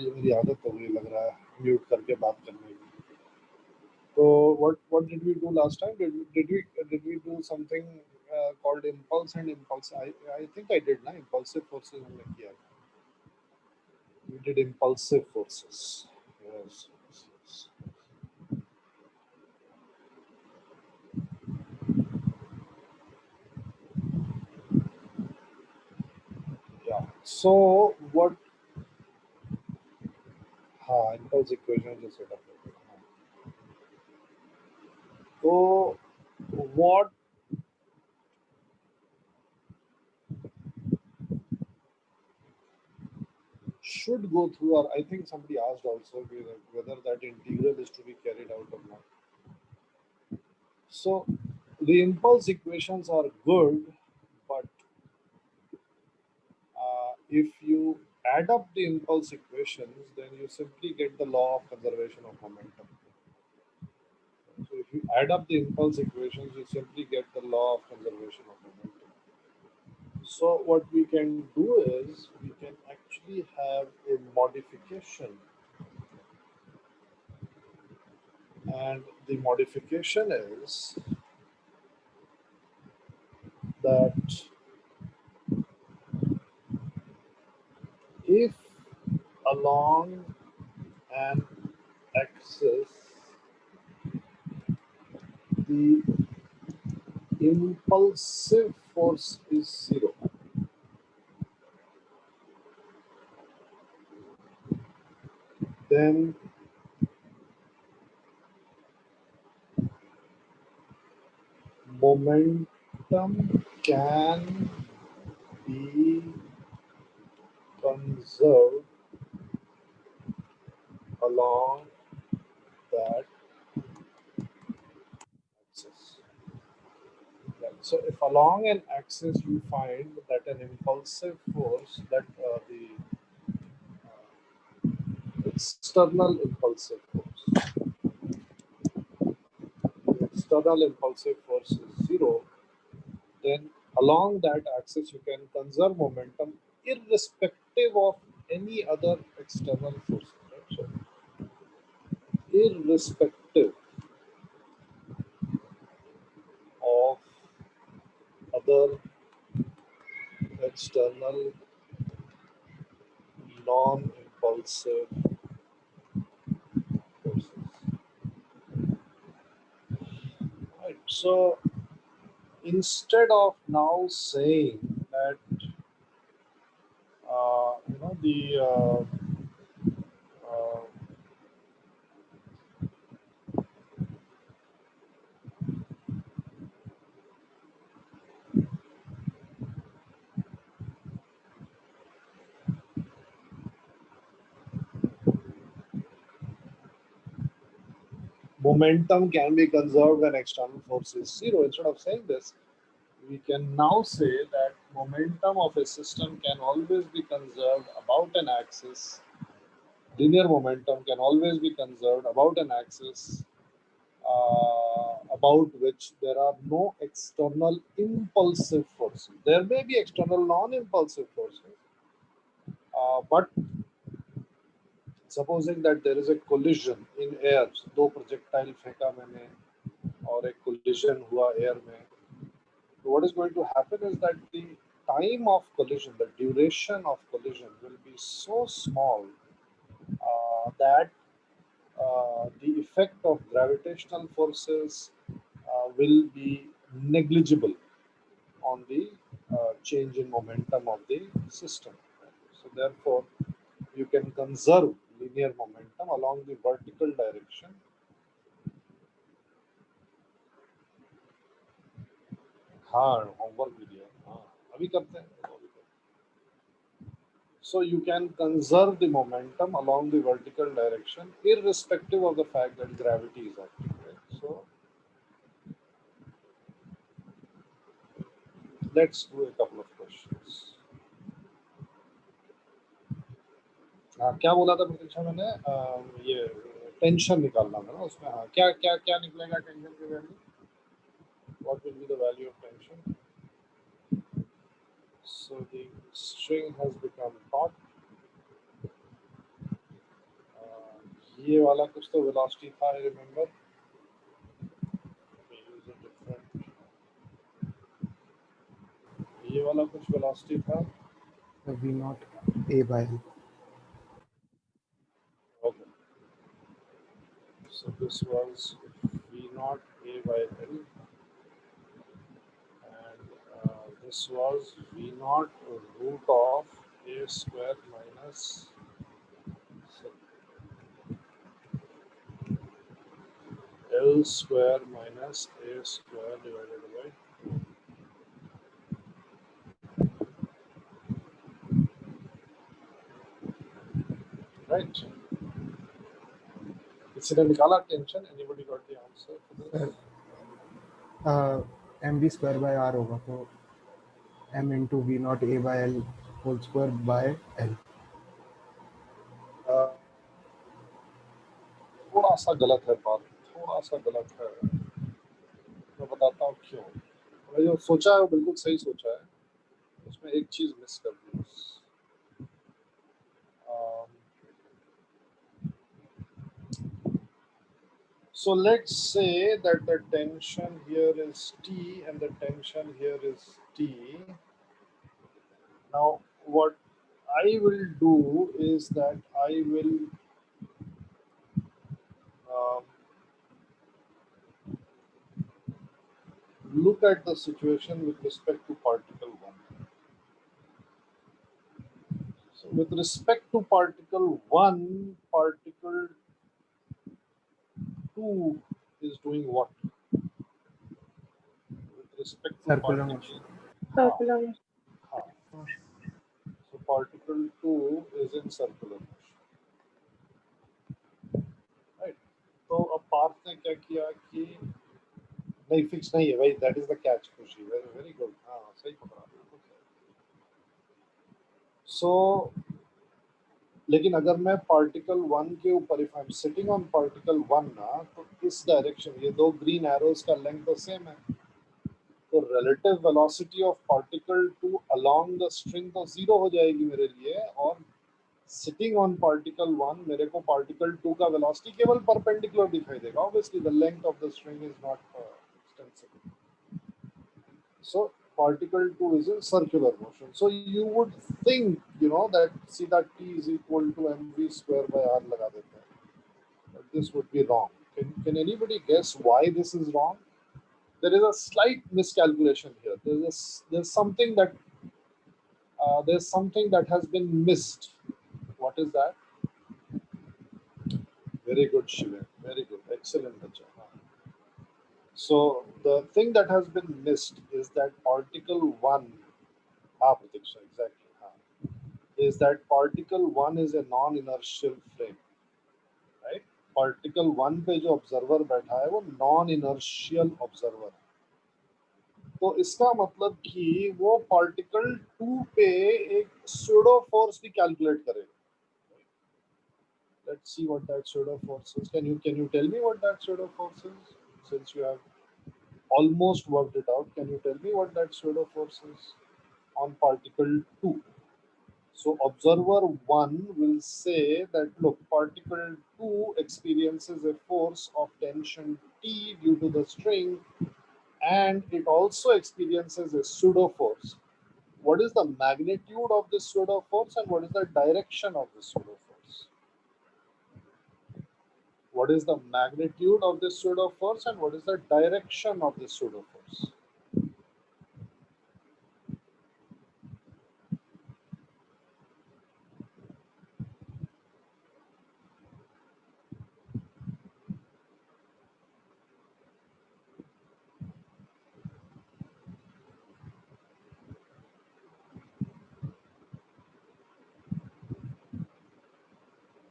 ये मेरी आदत हो गई लग रहा है म्यूट करके बात करने की. So what did we do last time? Did we do something called impulse and impulse? I think I did. Na impulsive forces हमने किया. We did impulsive forces. Yes. Yes, yes. Yeah. So what? हाँ, impulse equation जो set up करते हैं. So what should go through our? I think somebody asked also whether that integral is to be carried out or not. So the impulse equations are good, but if you add up the impulse equations, then you simply get the law of conservation of momentum. So if you add up the impulse equations, you simply get the law of conservation of momentum. So what we can do is we can actually have a modification, and the modification is that if along an axis the impulsive force is zero, then momentum can be conserved along that axis. Right. So if along an axis you find that an impulsive force, that the external impulsive force, the external impulsive force is zero, then along that axis you can conserve momentum irrespective of any other external forces. Right? So irrespective of other external non-impulsive forces. Right. So instead of now saying that the uh, momentum can be conserved when external force is zero, instead of saying this, we can now say that momentum of a system can always be conserved about an axis. Linear momentum can always be conserved about an axis about which there are no external impulsive forces. There may be external non-impulsive forces, but supposing that there is a collision in air, दो projectile फेंका मैंने और एक collision हुआ air में, so what is going to happen is that the time of collision, the duration of collision will be so small that the effect of gravitational forces will be negligible on the change in momentum of the system. So therefore, you can conserve linear momentum along the vertical direction. हाँ homework भी दिया हाँ अभी करते हैं. So you can conserve the momentum along the vertical direction irrespective of the fact that gravity is acting. Right? So let's do a couple of questions. क्या बोला था प्रतीक्षा मैंने ये टेंशन निकालना था ना उसमें. हाँ क्या क्या क्या निकलेगा टेंशन की value. What will be the value of tension? So the string has become taut. ये वाला कुछ तो वेलोसिटी था, I remember. Use a different, ये वाला कुछ वेलोसिटी था। V naught A by L. Okay, so this was V naught A by L, and this was V naught root of A square minus L square minus A square divided by 2. Right? किसी ने निकाला tension? Anybody got the answer for this? mv square by r होगा, तो m into V naught A by L whole square by L. थोड़ा सा गलत है बात, थोड़ा सा गलत है। मैं बताता हूँ क्यों। मैंने जो सोचा है वो बिल्कुल सही सोचा है, उसमें एक चीज मिस कर दी। So let's say that the tension here is T and the tension here is T. Now what I will do is that I will um, look at the situation with respect to particle 1. So with respect to particle 1, particle 2 is doing what? With respect to Circular particle, motion. Circular motion. So particle 2 is in circular motion. Right? तो अब पार्थ ने क्या किया कि नहीं, fix नहीं है भाई, दैट इज द कैच। खुशी, वेरी वेरी गुड, हाँ सही पकड़ा। सो लेकिन अगर मैं पार्टिकल 1 के ऊपर, if I am sitting on particle 1 ना, तो इस डायरेक्शन, ये दो ग्रीन एरोज का लेंथ तो सेम है, तो relative velocity of particle 2 along the string तो जीरो हो जाएगी मेरे लिए, और सिटिंग ऑन पार्टिकल 1 मेरे को पार्टिकल 2 का वेलोसिटी केवल परपेंडिकुलर दिखाई देगा। Obviously the length of the string is not extensible, so particle 2 is in circular motion. So you would think, that see that T is equal to mv square by r लगा देते हैं, but this would be wrong. Can anybody guess why this is wrong? There is a slight miscalculation here. There's something that has been missed. What is that? Very good, Shiva. Very good. Excellent, Bacha. So the thing that has been missed is that particle 1, Pratiksha, exactly, is that particle 1 is a non-inertial frame, right? Particle 1 पे जो observer बैठा है वो non-inertial observer है, तो इसका मतलब कि वो particle 2 पे एक pseudo force भी calculate करेगा। Let's see what that pseudo force is. Can you tell me what that pseudo force is? Since you have almost worked it out, can you tell me what that pseudo force is on particle 2? So observer 1 will say that, look, particle 2 experiences a force of tension T due to the string, and it also experiences a pseudo force. What is the magnitude of this pseudo force and what is the direction of this pseudo force? What is the magnitude of this pseudo force and what is the direction of this pseudo force?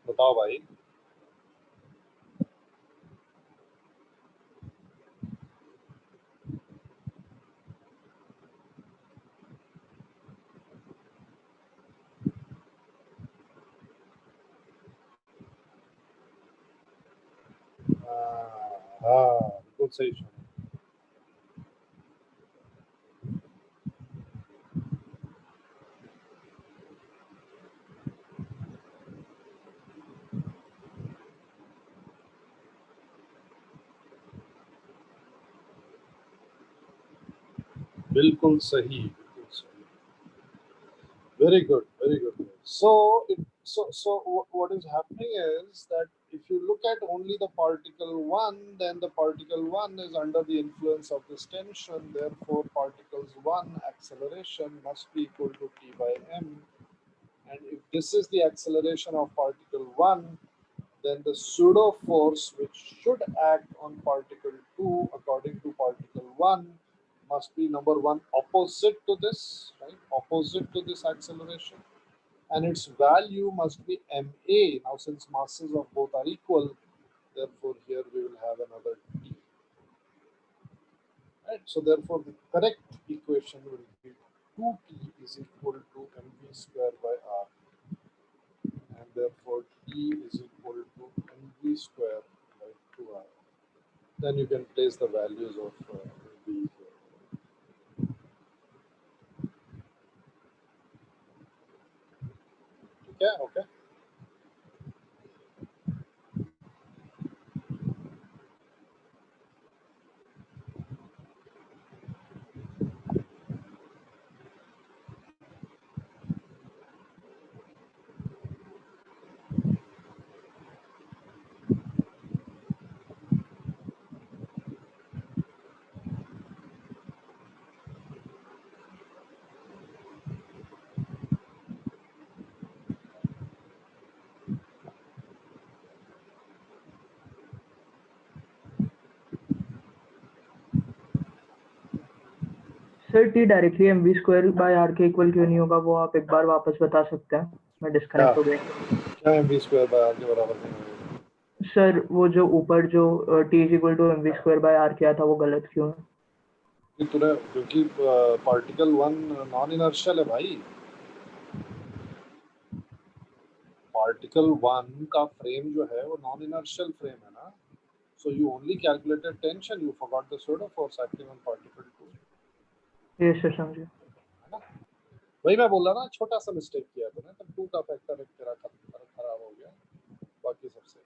बताओ भाई। हाँ, बिल्कुल सही सुना। बिल्कुल सही, बिल्कुल सही. Very good, very good. So what is happening is that if you look at only the particle 1, then the particle 1 is under the influence of this tension. Therefore, particles 1 acceleration must be equal to T by m. And if this is the acceleration of particle 1, then the pseudo force which should act on particle 2 according to particle 1 must be number 1 opposite to this, right? Opposite to this acceleration, and its value must be ma. Now, since masses of both are equal, therefore here we will have another t, right? So therefore the correct equation will be 2t is equal to mv square by r, and therefore t is equal to mv square by 2r. Then you can place the values of v here. Okay, okay. Sir T directly M V square by R के equal क्यों नहीं होगा, वो आप एक बार वापस बता सकते हैं? मैं डिस्कनेक्ट हो गया. क्या mv square by r के बराबर नहीं होगा? सर वो जो ऊपर जो T is equal to M V square by R किया था वो गलत क्यों है? क्योंकि पार्टिकल 1 नॉन इनर्शियल है भाई. पार्टिकल 1 का फ्रेम जो है वो नॉन इनर्शियल फ्रेम है ना. So you only calculated tension, you forgot the pseudo force acting on particle 2. Yes sir, समझिए. है ना? वही मैं बोल रहा ना, छोटा सा मिस्टेक किया तूने, तब 2 का फैक्टर एक तेरा खराब हो गया, बाकी सबसे.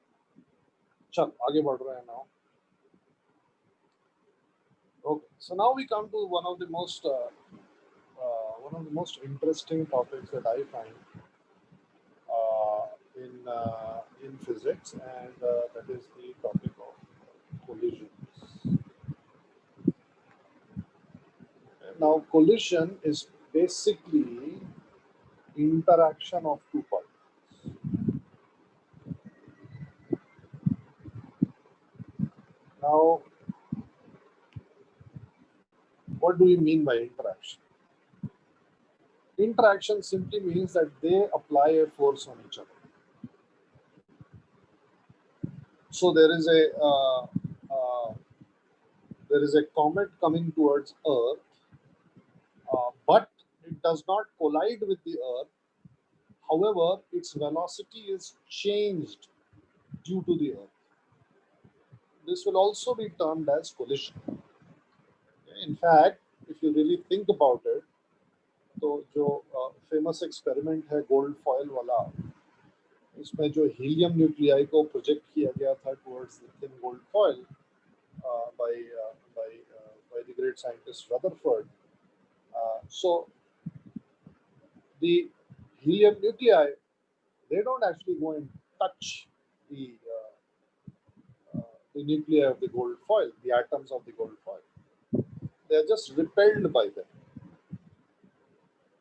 चल आगे बढ़ रहे हैं now. Okay, so now we come to one of the most interesting topics that I find in physics, and that is the topic of collisions. Now, collision is basically interaction of two particles. Now, what do we mean by interaction? Interaction simply means that they apply a force on each other. So there is a comet coming towards Earth, but it does not collide with the Earth. However, its velocity is changed due to the Earth. This will also be termed as collision. In fact, if you really think about it, तो जो famous experiment है gold foil वाला, उसमें जो helium nuclei को project किया गया था towards the thin gold foil by the great scientist Rutherford. So the helium nuclei, they don't actually go and touch the nuclei of the gold foil, the atoms of the gold foil. They are just repelled by them.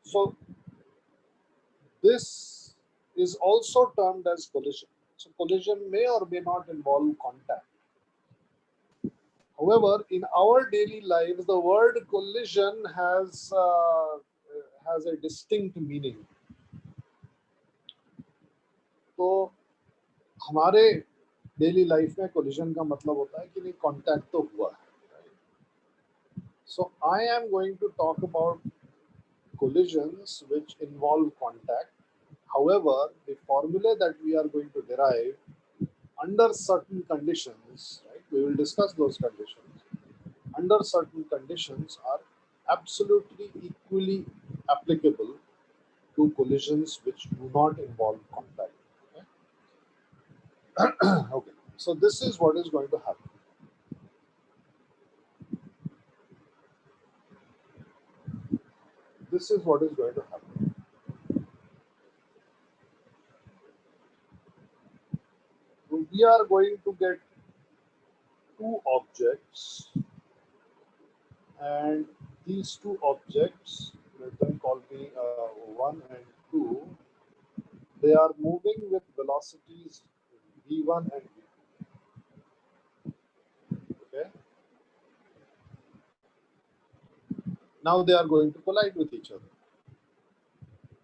So this is also termed as collision. So collision may or may not involve contact. However, in our daily lives, the word collision has a distinct meaning. तो हमारे daily life में collision का मतलब होता है कि नहीं, contact तो हुआ है. So I am going to talk about collisions which involve contact. However, the formula that we are going to derive under certain conditions, right? We will discuss those conditions. Under certain conditions are absolutely equally applicable to collisions which do not involve contact. Okay? Okay. So this is what is going to happen. this is what is going to happen. We are going to get two objects, and these two objects, let them call me 1 and 2, they are moving with velocities v1 and v2. Okay. Now they are going to collide with each other.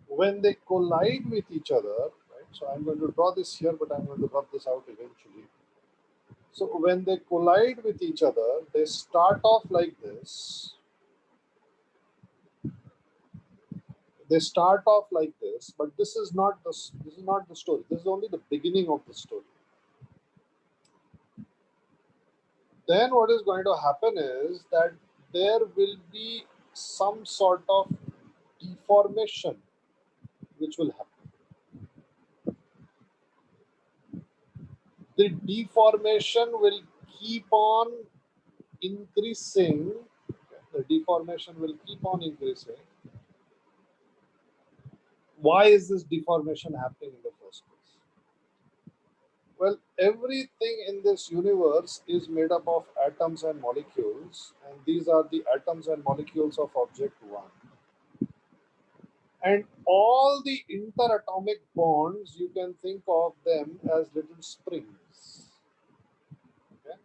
When they collide with each other, right? So I'm going to draw this here, but I'm going to rub this out eventually. So when they collide with each other, they start off like this. They start off like this, but this is not the story. This is only the beginning of the story. Then what is going to happen is that there will be some sort of deformation which will happen. The deformation will keep on increasing. The deformation will keep on increasing. Why is this deformation happening in the first place? Well, everything in this universe is made up of atoms and molecules, and these are the atoms and molecules of object 1. And all the interatomic bonds, you can think of them as little springs. Okay?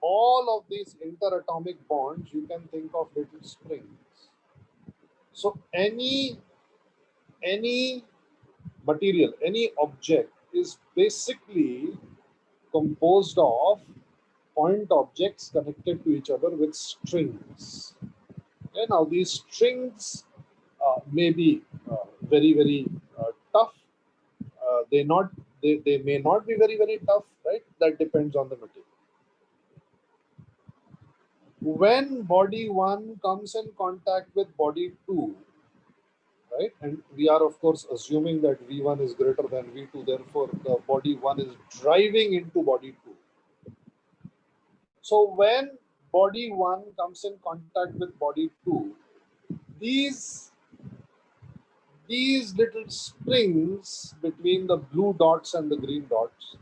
All of these interatomic bonds, you can think of little springs. So any material, any object is basically composed of point objects connected to each other with strings. Okay, now these strings may be very tough. They may not be very tough, right? That depends on the material. When body 1 comes in contact with body 2, right? And we are of course assuming that V1 is greater than V2, therefore the body 1 is driving into body 2. So when body 1 comes in contact with body 2, these little springs between the blue dots and the green dots,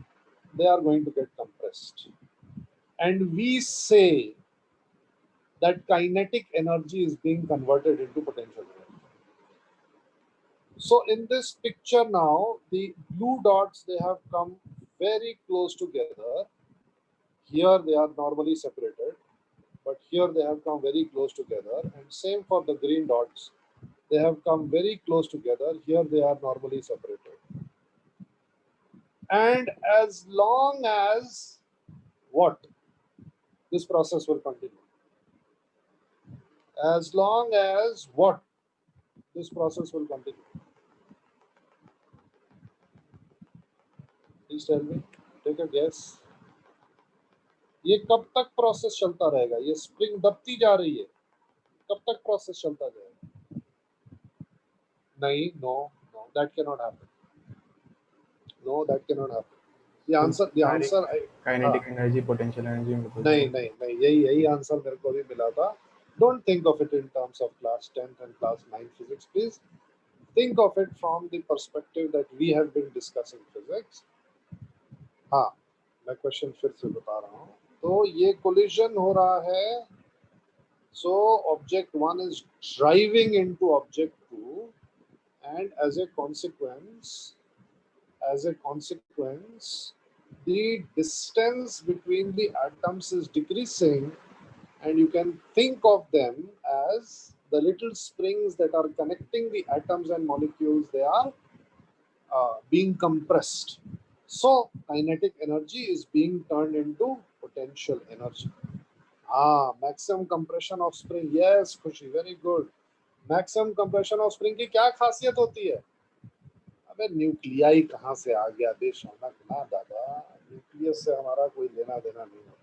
they are going to get compressed. And we say that kinetic energy is being converted into potential energy. So in this picture now, the blue dots, they have come very close together. Here they are normally separated, but here they have come very close together. And same for the green dots. They have come very close together. Here they are normally separated. And as long as what? This process will continue. As long as what? This process will continue. Please tell me. Take a guess. ये कब तक process चलता रहेगा? ये spring दबती जा रही है, कब तक प्रोसेस चलता जाएगा? नहीं, no, that cannot happen. No, that cannot happen. The answer kinetic energy, potential energy. नहीं, यही आंसर मेरे को भी मिला था. Don't think of it in terms of class 10th and class 9 physics, please. Think of it from the perspective that we have been discussing physics. हाँ, मैं question फिर से बता रहा हूँ. तो ये collision हो रहा है. So object 1 is driving into object 2, and as a consequence, the distance between the atoms is decreasing, and you can think of them as the little springs that are connecting the atoms and molecules. They are being compressed. So kinetic energy is being turned into potential energy. Maximum compression of spring. Yes, Khushi, very good. Maximum compression of spring की क्या खासियत होती है? अबे nuclei कहाँ से आ गया बेशौनक ना दादा, न्यूक्लियस से हमारा कोई लेना देना नहीं है.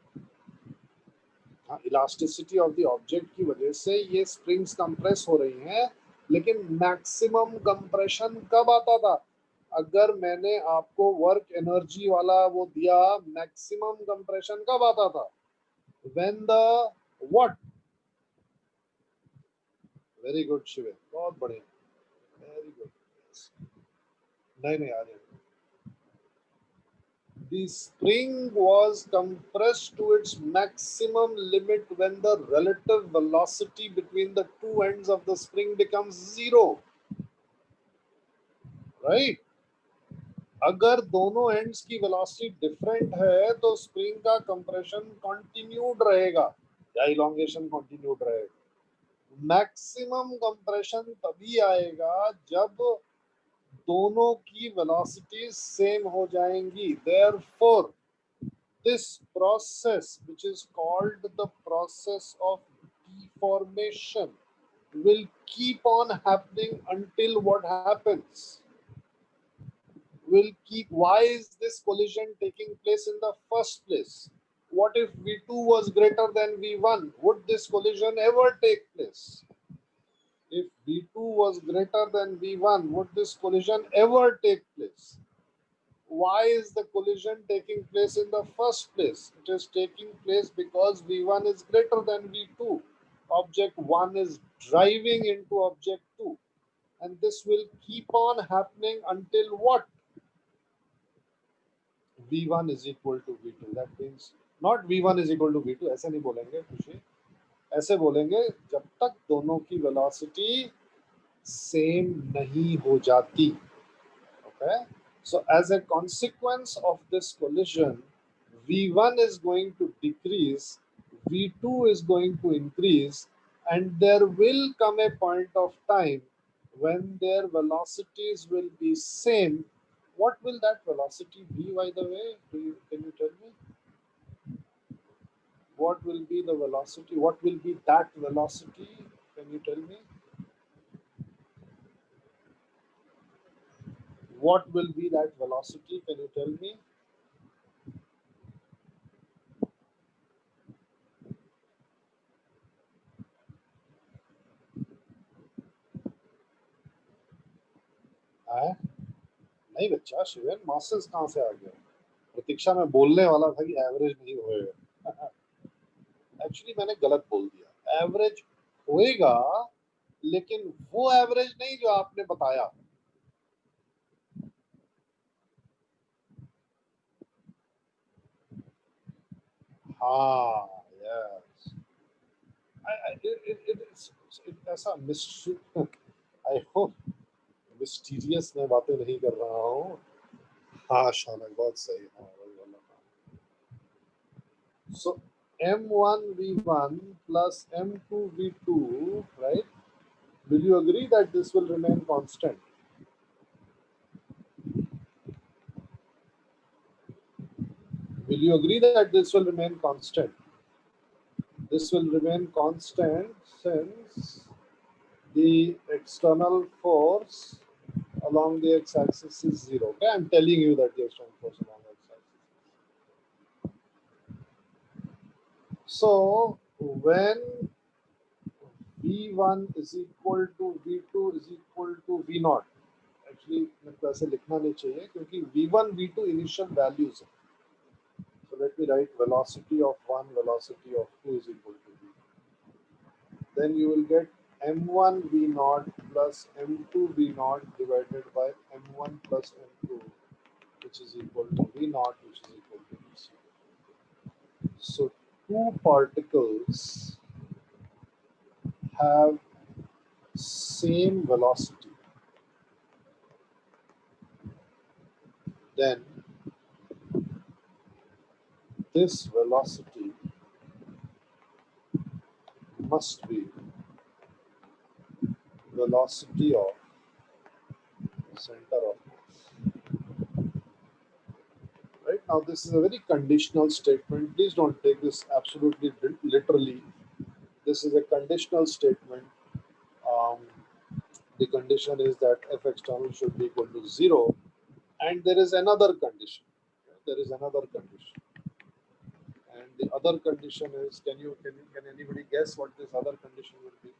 हाँ, इलास्टिसिटी ऑफ द ऑब्जेक्ट की वजह से ये स्प्रिंग्स कंप्रेस हो रही हैं, लेकिन मैक्सिमम कंप्रेशन कब आता था? अगर मैंने आपको वर्क एनर्जी वाला वो दिया, मैक्सिमम कंप्रेशन कब आता था? When वेरी गुड शिवे, बहुत बढ़िया, वेरी गुड। नहीं नहीं आ रही। The spring was compressed to its maximum limit when the relative velocity between the two ends of the spring becomes zero. Right? अगर दोनों एंड्स की वेलोसिटी डिफरेंट है तो स्प्रिंग का कंप्रेशन कंटिन्यूड रहेगा या इलोंगेशन कंटिन्यूड रहेगा। मैक्सिमम कंप्रेशन तभी आएगा जब दोनों की वेलोसिटी सेम हो जाएंगी। Therefore this process, which is called the process of deformation, will keep on happening until what happens? Will keep. Why is this collision taking place in the first place? What if V2 was greater than V1? Would this collision ever take place? If V2 was greater than V1, would this collision ever take place? Why is the collision taking place in the first place? It is taking place because V1 is greater than V2. Object 1 is driving into object 2. And this will keep on happening until what? V1 is equal to V2. That means not V1 is equal to V2. ऐसे नहीं बोलेंगे खुशी, ऐसे बोलेंगे जब तक दोनों की वेलोसिटी सेम नहीं हो जाती। Okay? So as a consequence of this collision, V1 is going to decrease, V2 is going to increase, and there will come a point of time when their velocities will be same. What will that velocity be, by the way? Can you tell me? What will be the velocity? What will be that velocity? Can you tell me? What will be that velocity? Can you tell me? नहीं बच्चा, शिवेन masters कहाँ से आ गया? प्रतीक्षा में बोलने वाला था कि एवरेज नहीं होएगा। एक्चुअली मैंने गलत बोल दिया, एवरेज होएगा लेकिन वो एवरेज नहीं जो आपने बताया। हाँ, यस, ऐसा मिस्ट्री, आई होप मिस्टीरियस मैं बातें नहीं कर रहा हूँ। हाँ शानक, बहुत सही। हाँ वही वाला। So M1 V1 plus M2 V2, right? Will you agree that this will remain constant? Will you agree that this will remain constant? This will remain constant since the external force along the x-axis is 0. Okay, I'm telling you that the external force along the x-axis. So when V1 is equal to V2 is equal to V0, actually मेरे को ऐसे लिखना नहीं चाहिए क्योंकि V1 V2 initial values है. So let me write velocity of 1, velocity of 2 is equal to V. Then you will get M1 V0 plus M2 V0 divided by M1 plus M2, which is equal to V0, which is equal to VC. So two particles have same velocity. Then this velocity must be velocity of center of mass. Right now, this is a very conditional statement. Please don't take this absolutely literally. This is a conditional statement. The condition is that F external should be equal to 0, and there is another condition. There is another condition, and the other condition is, can anybody guess what this other condition would be?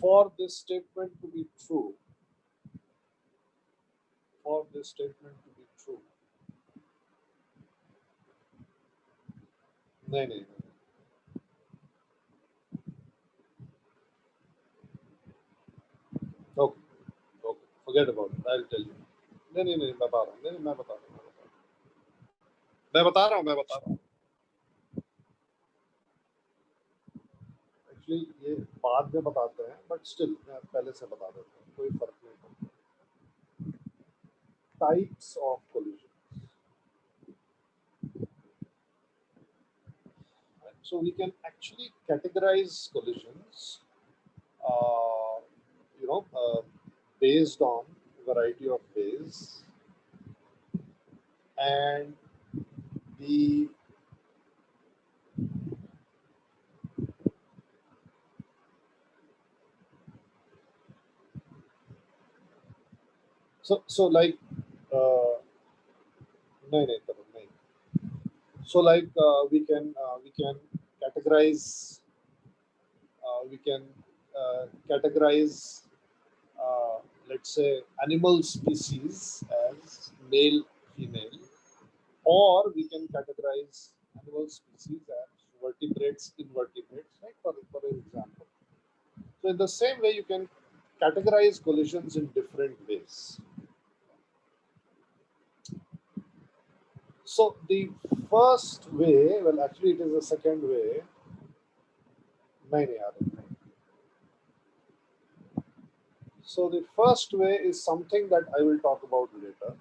For this statement to be true, for this statement to be true, नहीं नहीं नहीं, Okay, okay, forget about it. I'll tell you. नहीं, मैं बता रहा हूँ. नहीं, मैं बता रहा हूँ. Actually, ये बाद में बताते हैं, but still मैं पहले से बता देता हूँ. कोई फर्क नहीं पड़ता. Types of collisions. Right? So we can actually categorize collisions, uh, based on variety of ways, and the so like uh, नहीं, करो, नहीं. So like we can categorize categorize let's say animal species as male, female, or we can categorize animal species as vertebrates, invertebrates, right? For example. So in the same way, you can categorize collisions in different ways. So the first way, well, actually it is the second way. नहीं, नहीं. So the first way is something that I will talk about later.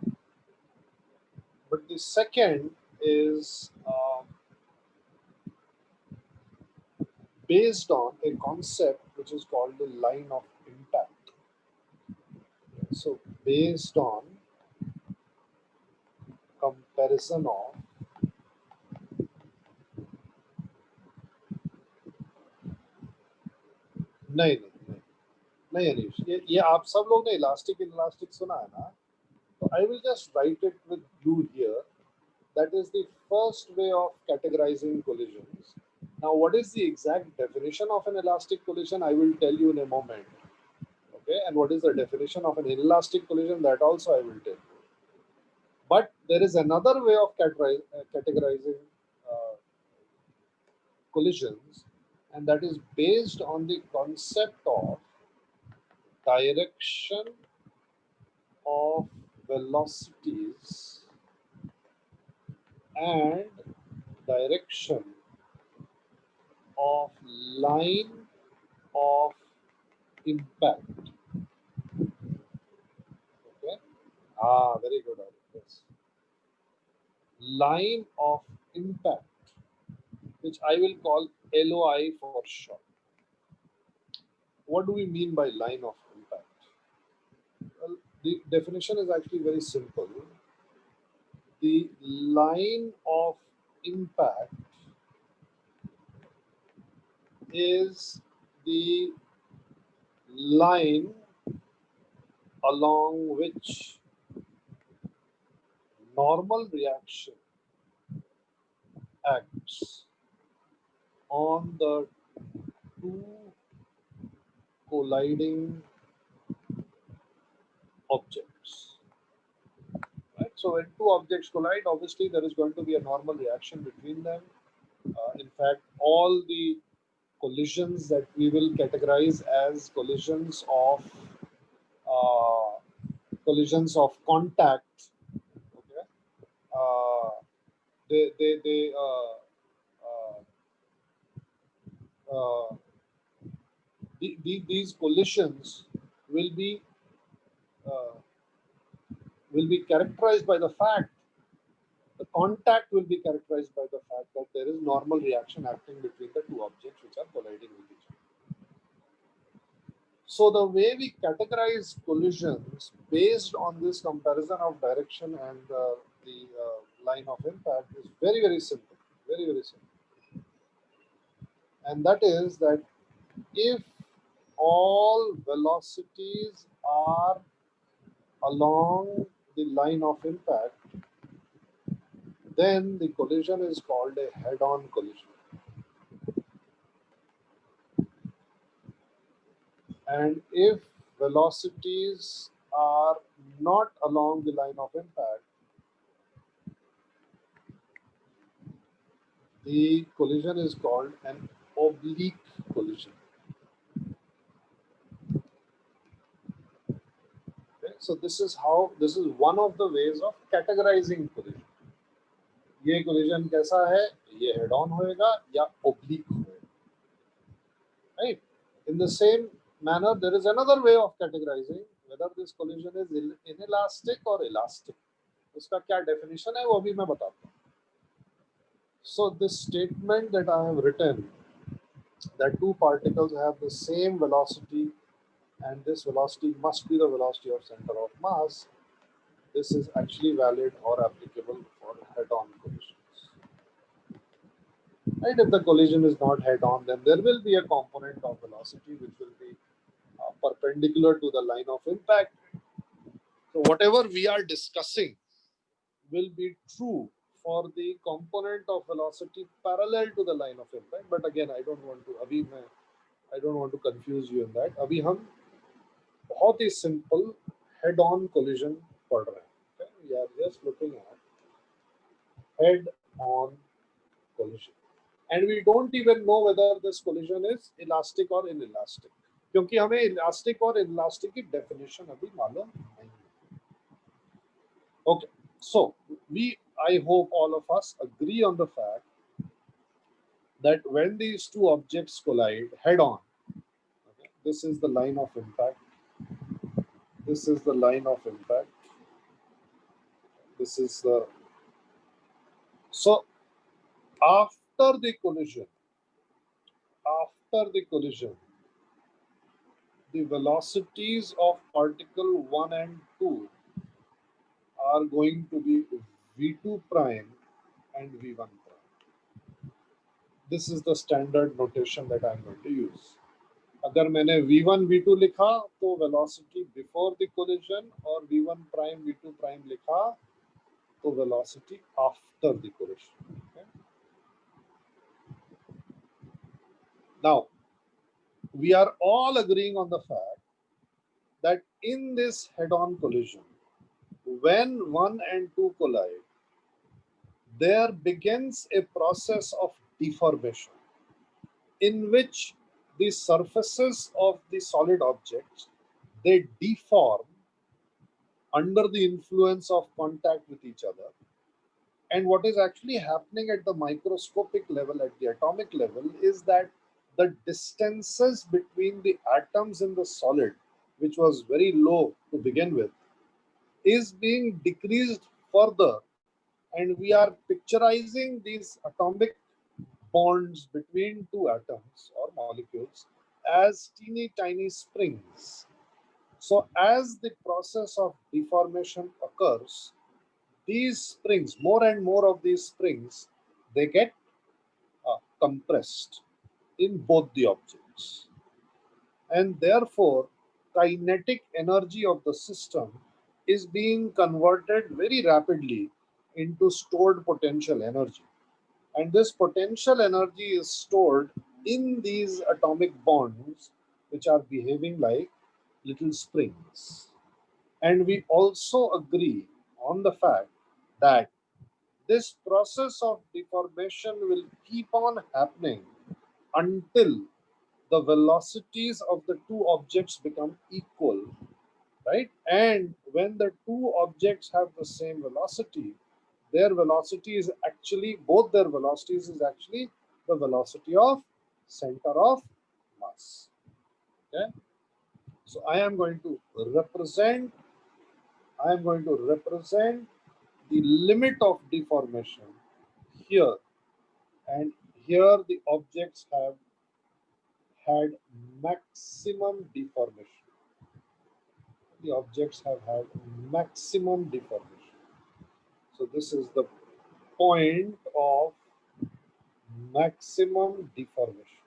But the second is based on a concept which is called the line of impact. So based on comparison of नहीं नहीं नहीं नहीं अनीश, ये आप सब लोग ने elastic inelastic सुना है ना, तो I will just write it with you here. That is the first way of categorizing collisions. Now, what is the exact definition of an elastic collision? I will tell you in a moment. Okay, and what is the definition of an inelastic collision? That also I will tell you. But there is another way of categorizing collisions, and that is based on the concept of direction of velocities and direction of line of impact. Okay. Very good. Yes. Line of impact, which I will call LOI for short. What do we mean by line of impact? Well, the definition is actually very simple. The line of impact is the line along which normal reaction acts on the two colliding objects. Right? So when two objects collide, obviously there is going to be a normal reaction between them. In fact, all the collisions that we will categorize as collisions of contact. Okay, they these collisions will be uh, characterized by the fact, the contact will be characterized by the fact that there is normal reaction acting between the two objects which are colliding with each other. So the way we categorize collisions based on this comparison of direction and the line of impact is very, very simple, very, very simple. And that is that if all velocities are along the line of impact, then the collision is called a head-on collision. And if velocities are not along the line of impact, the collision is called an oblique collision. Okay, so this is one of the ways of categorizing collision. ये collision कैसा है, ये head on होएगा या oblique होएगा, right? In the same manner, there is another way of categorizing whether this collision is inelastic or elastic. उसका क्या definition है वो अभी मैं बताता हूँ. So this statement that I have written, that two particles have the same velocity and this velocity must be the velocity of center of mass, this is actually valid or applicable for head-on collisions. Right? If the collision is not head-on, then there will be a component of velocity which will be perpendicular to the line of impact. So whatever we are discussing will be true for the component of velocity parallel to the line of impact. But again, I don't want to confuse you in that. अभी हम बहुत ही simple head-on collision पढ़ रहे हैं. Okay? We are just looking at head-on collision, and we don't even know whether this collision is elastic or inelastic, क्योंकि हमें elastic और inelastic की definition अभी मालूम नहीं है. Okay, so I hope all of us agree on the fact that when these two objects collide head-on, okay, this is the line of impact. This is the line of impact. This is the. So after the collision, the velocities of particle 1 and 2 are going to be v2 prime and v1 prime. This is the standard notation that I'm going to use. अगर मैंने v1 v2 लिखा तो velocity before the collision, और v1 prime v2 prime लिखा तो velocity after the collision. Okay? Now, we are all agreeing on the fact that in this head-on collision, when 1 and 2 collide, there begins a process of deformation in which the surfaces of the solid objects, they deform under the influence of contact with each other. And what is actually happening at the microscopic level, at the atomic level, is that the distances between the atoms in the solid, which was very low to begin with, is being decreased further, and we are picturizing these atomic bonds between two atoms or molecules as teeny tiny springs. So as the process of deformation occurs, these springs, more and more of these springs, they get compressed in both the objects, and therefore kinetic energy of the system is being converted very rapidly into stored potential energy, and this potential energy is stored in these atomic bonds which are behaving like little springs. And we also agree on the fact that this process of deformation will keep on happening until the velocities of the two objects become equal, right? And when the two objects have the same velocity, their velocity is actually, both their velocities is actually the velocity of center of mass. Okay? So I am going to represent the limit of deformation here, and here the objects have had maximum deformation. The objects have had maximum deformation. So this is the point of maximum deformation.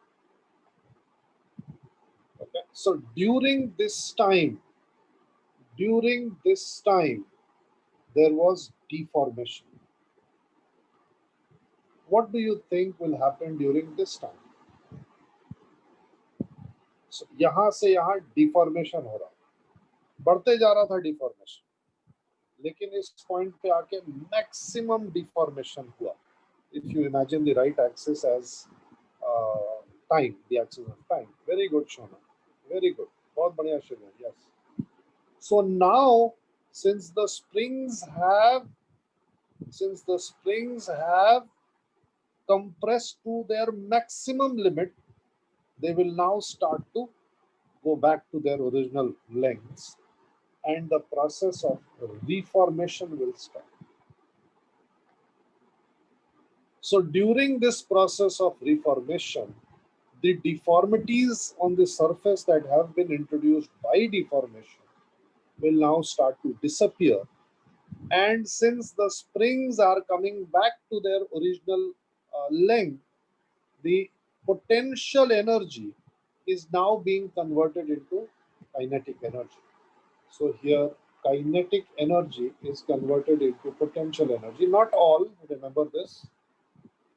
Okay. So during this time, there was deformation. What do you think will happen during this time? So यहाँ से यहाँ deformation हो रहा, बढ़ते जा रहा था deformation, लेकिन इस point पे आके maximum deformation हुआ. If you imagine the right axis as time, the axis of time. Very good, Shona. Very good. बहुत बढ़िया, Shona. Yes. So now, since the springs have compressed to their maximum limit, they will now start to go back to their original lengths, and the process of reformation will start. So during this process of reformation, the deformities on the surface that have been introduced by deformation will now start to disappear. And since the springs are coming back to their original length, the potential energy is now being converted into kinetic energy. So here, kinetic energy is converted into potential energy. Not all, remember this.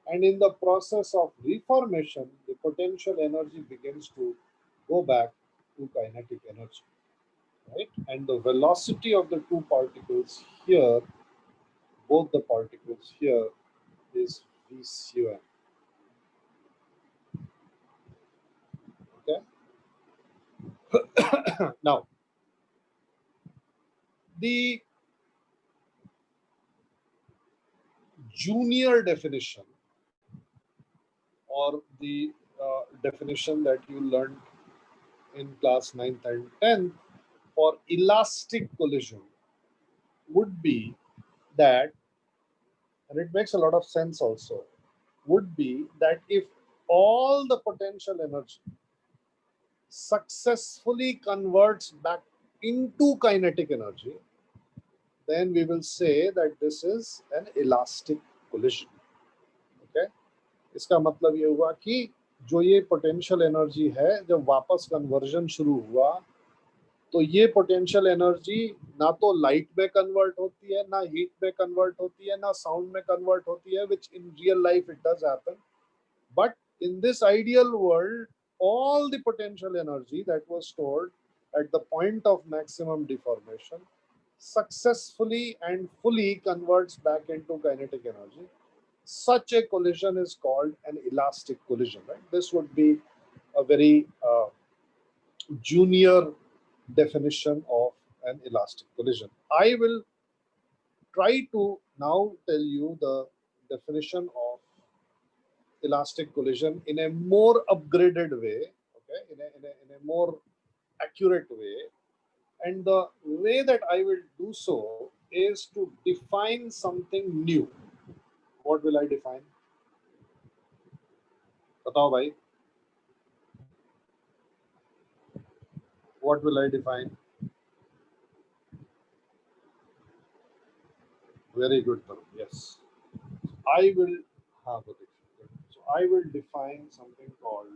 And in the process of reformation, the potential energy begins to go back to kinetic energy, right? And the velocity of the two particles here, both the particles here, is v(un). Okay. Now, the junior definition, or the definition that you learned in class 9th and 10th for elastic collision, would be that, and it makes a lot of sense also, would be that if all the potential energy successfully converts back into kinetic energy, then we will say that this is an elastic collision. Okay? इसका मतलब ये हुआ कि जो ये potential energy है, जब वापस कन्वर्जन शुरू हुआ, तो ये पोटेंशियल एनर्जी ना तो लाइट में कन्वर्ट होती है, ना हीट में कन्वर्ट होती है, ना साउंड में कन्वर्ट होती है, which in real life it does happen. But in this ideal world, all the potential energy that was stored at the point of maximum deformation successfully and fully converts back into kinetic energy. Such a collision is called an elastic collision, right? This would be a very junior definition of an elastic collision. I will try to now tell you the definition of elastic collision in a more upgraded way, okay, in a more accurate way. And the way that I will do so is to define something new. What will I define? Batao bhai. What will I define? Very good, Tarun. Yes. I will have a So I will define something called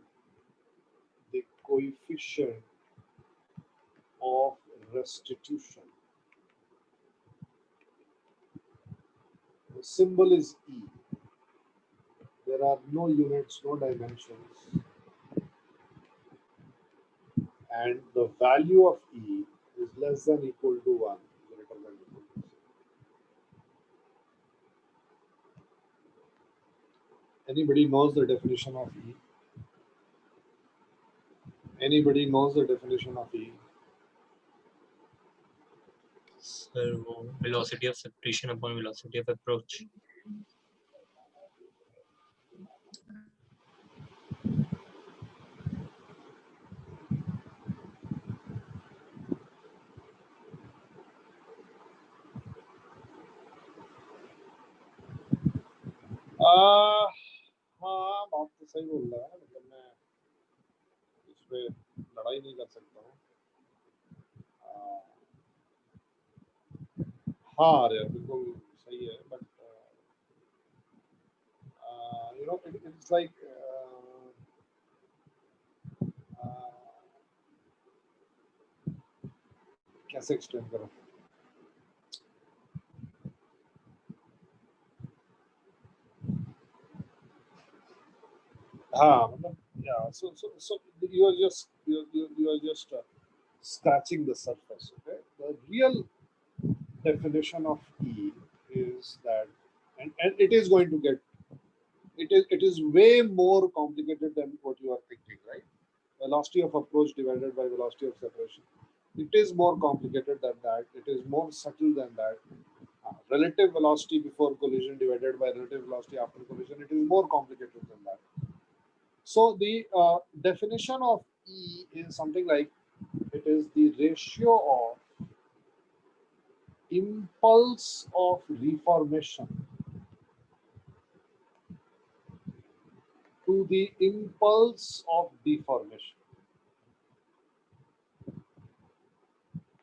the coefficient of restitution. The symbol is E. There are no units, no dimensions. And the value of E is less than equal to 1, greater than equal to 0. Anybody knows the definition of E? Anybody knows the definition of E? Sir, velocity of separation upon velocity of approach. हाँ, बात तो सही बोल रहा है, मतलब मैं इस पे लड़ाई नहीं कर सकता हूँ. हाँ अरे बिल्कुल सही है, but you know, it's like कैसे एक्सप्लेन करूँ? हाँ मतलब, yeah, so you are just scratching the surface. Okay, the real definition of E is that, and it is going to get, it is way more complicated than what you are thinking, right? Velocity of approach divided by velocity of separation. It is more complicated than that. It is more subtle than that. Relative velocity before collision divided by relative velocity after collision, it is more complicated than that. So the definition of E is something like it is the ratio of impulse of reformation to the impulse of deformation.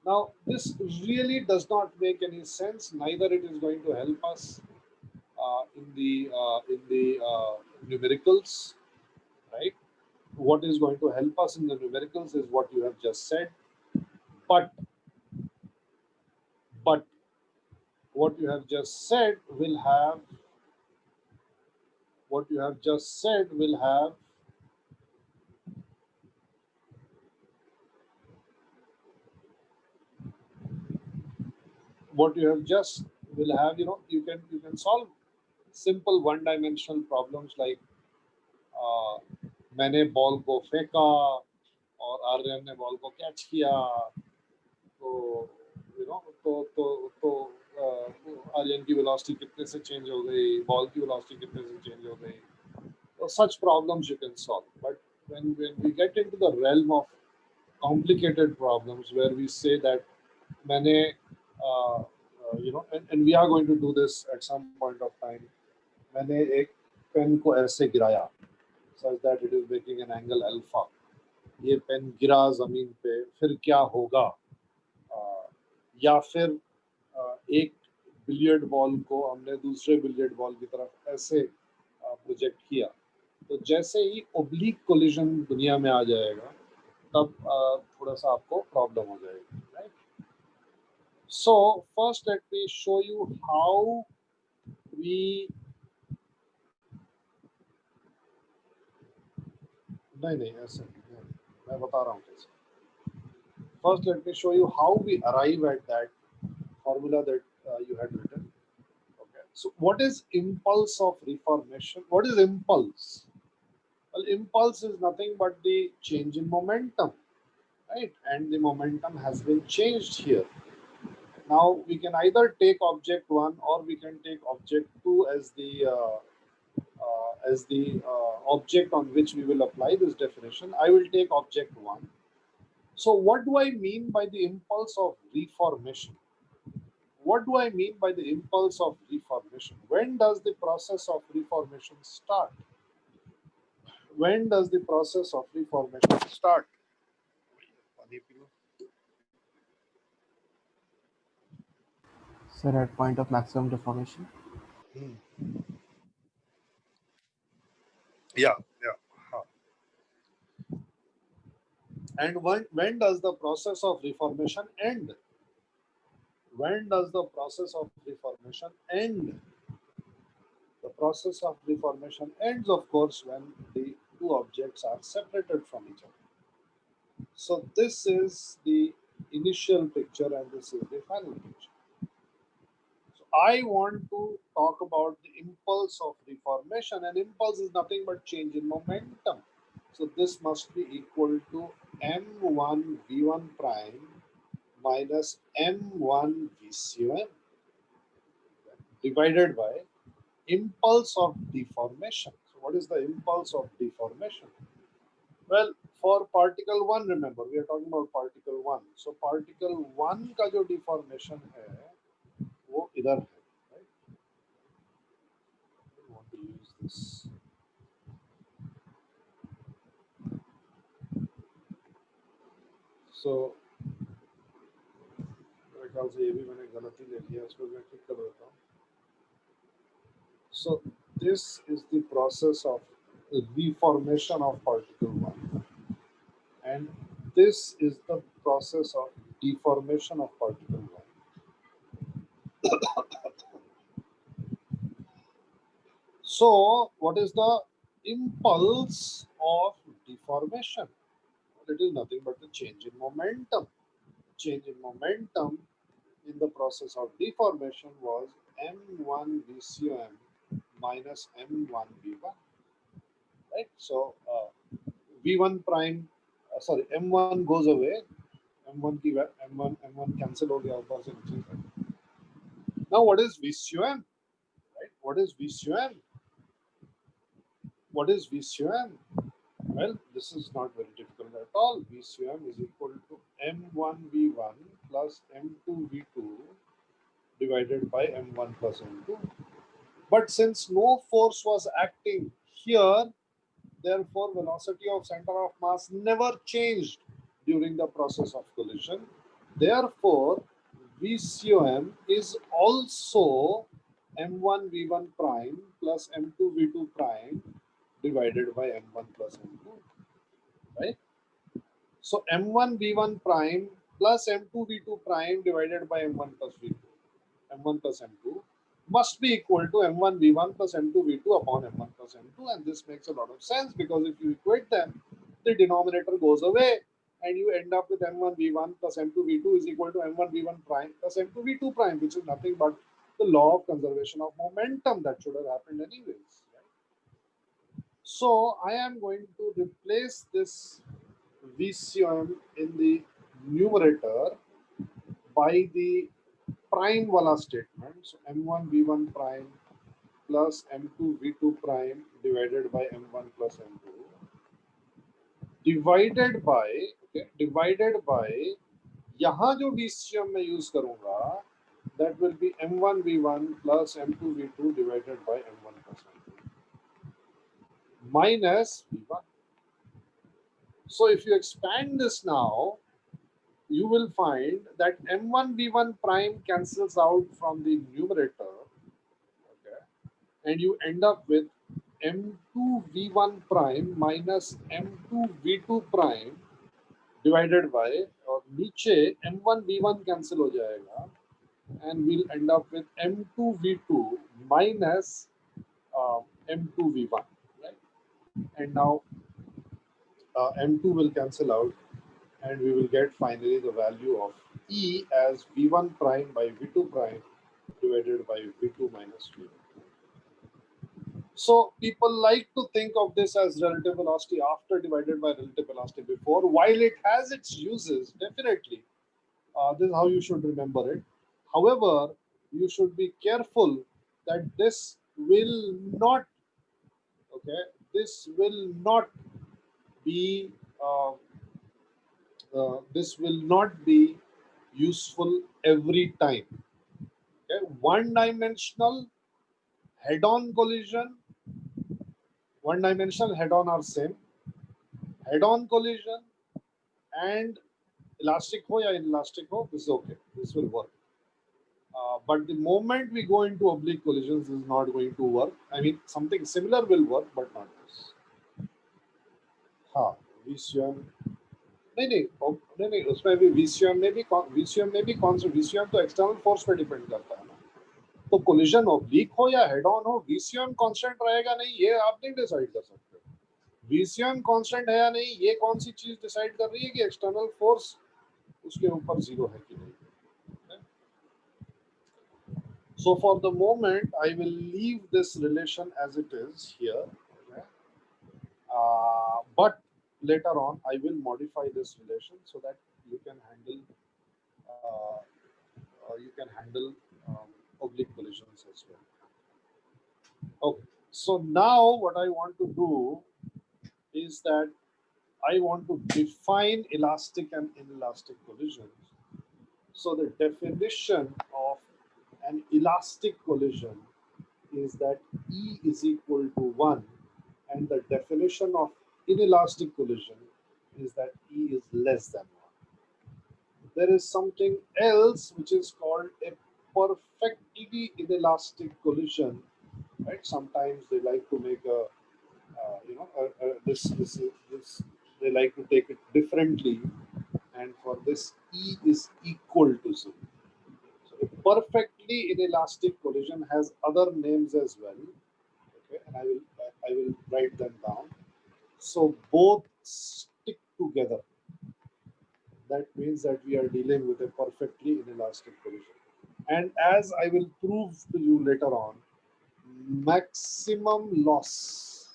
Now, this really does not make any sense. Neither it is going to help us in the numericals, right? What is going to help us in the numericals is what you have just said. But what you have just said will have what you have just said will have what you have just will have, you know, you can solve simple one dimensional problems like मैंने ball को फेंका और आर्यन ने ball को catch किया, तो you know तो आर्यन की वेलोसिटी कितने से चेंज हो गई, बॉल की वेलोसिटी कितने से चेंज हो गई. So such problems you can solve. But when we get into the realm of complicated problems where we say that मैंने you know, and we are going to do this at some point of time, मैंने एक pen को ऐसे गिराया such that it is making an angle alpha. ये pen गिरा जमीन पे, फिर क्या होगा, या फिर एक बिलियर्ड बॉल को हमने दूसरे बिलियर्ड बॉल की तरफ ऐसे प्रोजेक्ट किया, तो जैसे ही ओब्लिक कोलिजन दुनिया में आ जाएगा तब थोड़ा सा आपको प्रॉब्लम हो जाएगी, right? So first let me show you how we नहीं ऐसे नहीं, मैं बता रहा हूँ कैसे. First, let me show you how we arrive at that formula that you had written. Okay. So, what is impulse of reformation? What is impulse? Well, impulse is nothing but the change in momentum, right? And the momentum has been changed here. Now, we can either take object 1 or we can take object 2 as the object on which we will apply this definition. I will take object 1. So what do I mean by the impulse of reformation? What do I mean by the impulse of reformation? When does the process of reformation start? When does the process of reformation start? Sir, at point of maximum deformation. Yeah. And when does the process of reformation end? When does the process of reformation end? The process of reformation ends, of course, when the two objects are separated from each other. So this is the initial picture and this is the final picture. So I want to talk about the impulse of reformation, and impulse is nothing but change in momentum. So this must be equal to m1 v1 prime minus m1 v1 divided by impulse of deformation. So what is the impulse of deformation? Well, for particle 1, remember we are talking about particle 1. So particle 1 का जो deformation है वो इधर है, right? I want to use this. So मेरे ख्याल से ये भी मैंने गलती ले लिया, इसको मैं ठीक कर देता हूँ. So this is the process of reformation of particle 1, and this is the process of deformation of particle 1. So what is the impulse of deformation? Well, it is nothing but the change in momentum. Change in momentum in the process of deformation was m1 vcom minus m1 v1, right? So v1 prime, sorry, m1 goes away, M1 की M1 cancel हो गया ऊपर से नीचे तक. Now what is VCUM? Right? What is VCUM? What is VCUM? Well, this is not very difficult at all. VCUM is equal to M1V1 plus M2V2 divided by M1 plus M2. But since no force was acting here, therefore velocity of center of mass never changed during the process of collision. Therefore, VCOM is also M1V1 prime plus M2V2 prime divided by M1 plus M2, right? So M1V1 prime plus M2V2 prime divided by M1 plus V2, M1 plus M2 must be equal to M1V1 plus M2V2 upon M1 plus M2, and this makes a lot of sense because if you equate them, the denominator goes away and you end up with M1V1 plus M2V2 is equal to M1V1 prime plus M2V2 prime, which is nothing but the law of conservation of momentum that should have happened anyways. Right? So I am going to replace this VCOM in the numerator by the prime wala statement. So M1 V1 prime plus M2 V2 prime divided by M1 plus M2 divided by यहाँ जो VCM मैं use करूंगा that will be M1 V1 plus M2 V2 divided by M1 plus M2 minus V1. So if you expand this now, you will find that M1 V1 prime cancels out from the numerator, okay, and you end up with M2 V1 prime minus M2 V2 prime divided by, और नीचे M1 V1 cancel हो जाएगा, and we'll end up with M2 V2 minus M2 V1, right? And now M2 will cancel out, and we will get finally the value of E as V1 prime by V2 prime divided by V2 minus V1. So people like to think of this as relative velocity after divided by relative velocity before. While it has its uses, definitely, this is how you should remember it. However, you should be careful that this will not, okay, this will not be this will not be useful every time. Okay? One-dimensional head-on collision, one-dimensional head-on are same. Head-on collision and elastic ho ya inelastic ho, this is okay. This will work. But the moment we go into oblique collisions, this is not going to work. I mean, something similar will work, but not this. हाँ, VCM नहीं उसमें भी VCM में भी कौन-सा VCM तो external force पे depend करता है ना. तो कोलिजन ऑब्लिक हो या हेड ऑन हो, VCM कांस्टेंट रहेगा नहीं, ये आप नहीं डिसाइड कर सकते. VCM कांस्टेंट है या नहीं, ये कौन सी चीज डिसाइड कर रही है कि एक्सटर्नल फोर्स उसके ऊपर जीरो है कि नहीं. So for the moment, I will leave this relation as it is here. Okay? But later on, I will modify this relation so that you can handle oblique collisions as well. Okay. So now what I want to do is that I want to define elastic and inelastic collisions. So the definition of an elastic collision is that E is equal to 1, and the definition of inelastic collision is that E is less than 1. There is something else which is called a perfectly inelastic collision, right? Sometimes they like to make a this they like to take it differently, and for this E is equal to 0. So a perfectly inelastic collision has other names as well. Okay, and I will write them down. So both stick together. That means that we are dealing with a perfectly inelastic collision. And as I will prove to you later on, maximum loss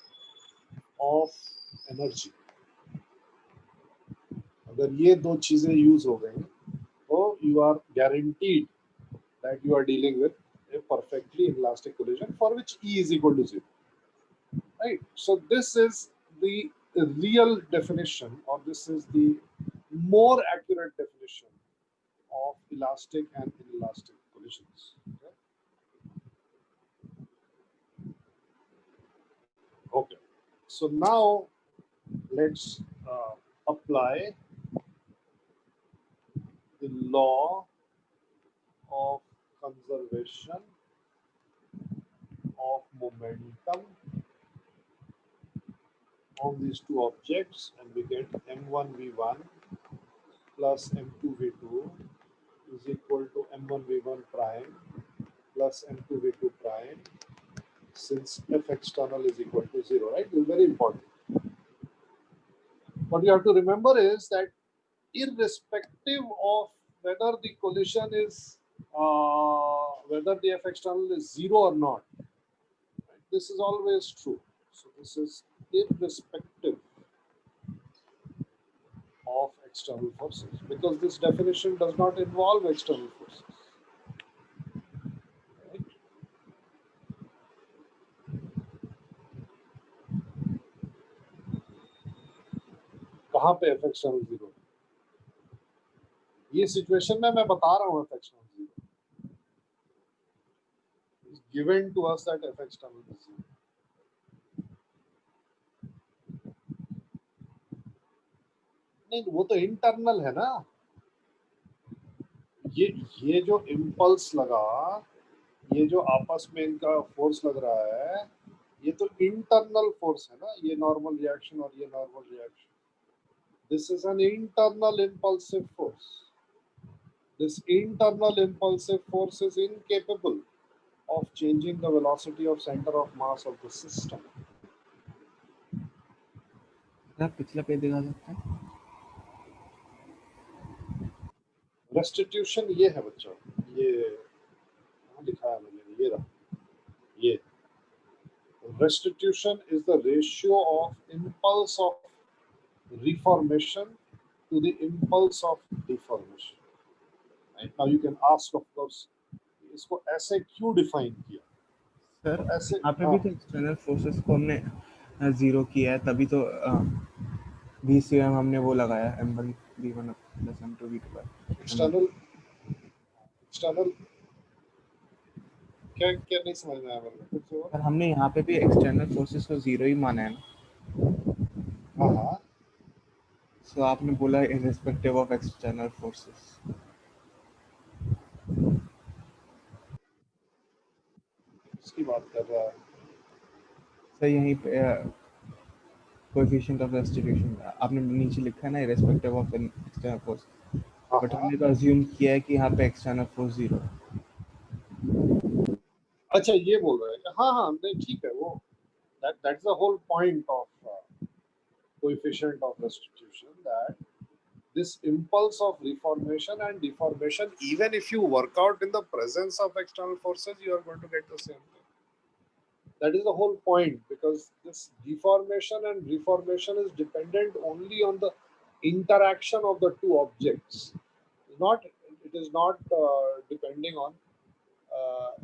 of energy, अगर ये दो चीजें use हो गई तो you are guaranteed that you are dealing with a perfectly inelastic collision for which E is equal to 0. Right? So this is the real definition, or this is the more accurate definition of elastic and inelastic collisions. Okay. Okay. So now let's apply the law of conservation of momentum on these two objects, and we get m1v1 plus m2v2 is equal to m1v1 prime plus m2v2 prime, since f external is equal to 0, right? This is very important. What you have to remember is that irrespective of whether the collision is whether the f external is 0 or not, right? This is always true. So this is irrespective of external forces, because this definition does not involve external forces. Right? कहाँ पे f external 0? ये situation में मैं बता रहा हूँ f external 0. It's given to us that f external is 0. नहीं, वो तो इंटरनल है ना. ये जो इम्पल्स लगा, ये जो आपस में इनका फोर्स लग रहा है, ये तो इंटरनल फोर्स है ना. ये नॉर्मल रिएक्शन और ये normal reaction. This is an internal impulsive force. This internal impulsive force is incapable of changing the velocity of center of mass of the system. आप पिछला पेज दिखा सकते हैं? Restitution ये है बच्चों, ये दिखाया मैंने, ये रहा, ये. Restitution is the ratio of impulse of reformation to the impulse of deformation. Right? Now you can ask, of course, इसको ऐसे क्यों डिफाइन किया? सर ऐसे यहाँ पे भी तो एक्सटर्नल फोर्सेस को हमने 0 किया है, तभी तो VCM हमने वो लगाया m1v1 plus m2v2 पर. एक्सटर्नल क्या क्या नहीं समझ में आया मेरे को. सर हमने यहाँ पे भी एक्सटर्नल फोर्सेस को 0 ही माना है ना. हाँ, सो आपने बोला इररिस्पेक्टिव ऑफ एक्सटर्नल फोर्सेस. इसकी बात कर रहा है. सर यहीं पे कोएफिशिएंट ऑफ रेस्टिट्यूशन आपने नीचे लिखा है ना, irrespective of external force, but हमने तो अज्यूम किया है कि यहाँ पे एक्सटर्नल फोर्स 0. अच्छा, ये बोल रहे हैं कि हाँ नहीं, ठीक है. वो that's the whole point of coefficient of restitution, that this impulse of reformation and deformation, even if you work out in the presence of external forces, you are going to get the same thing. That is the whole point, because this deformation and reformation is dependent only on the interaction of the two objects. It is not depending on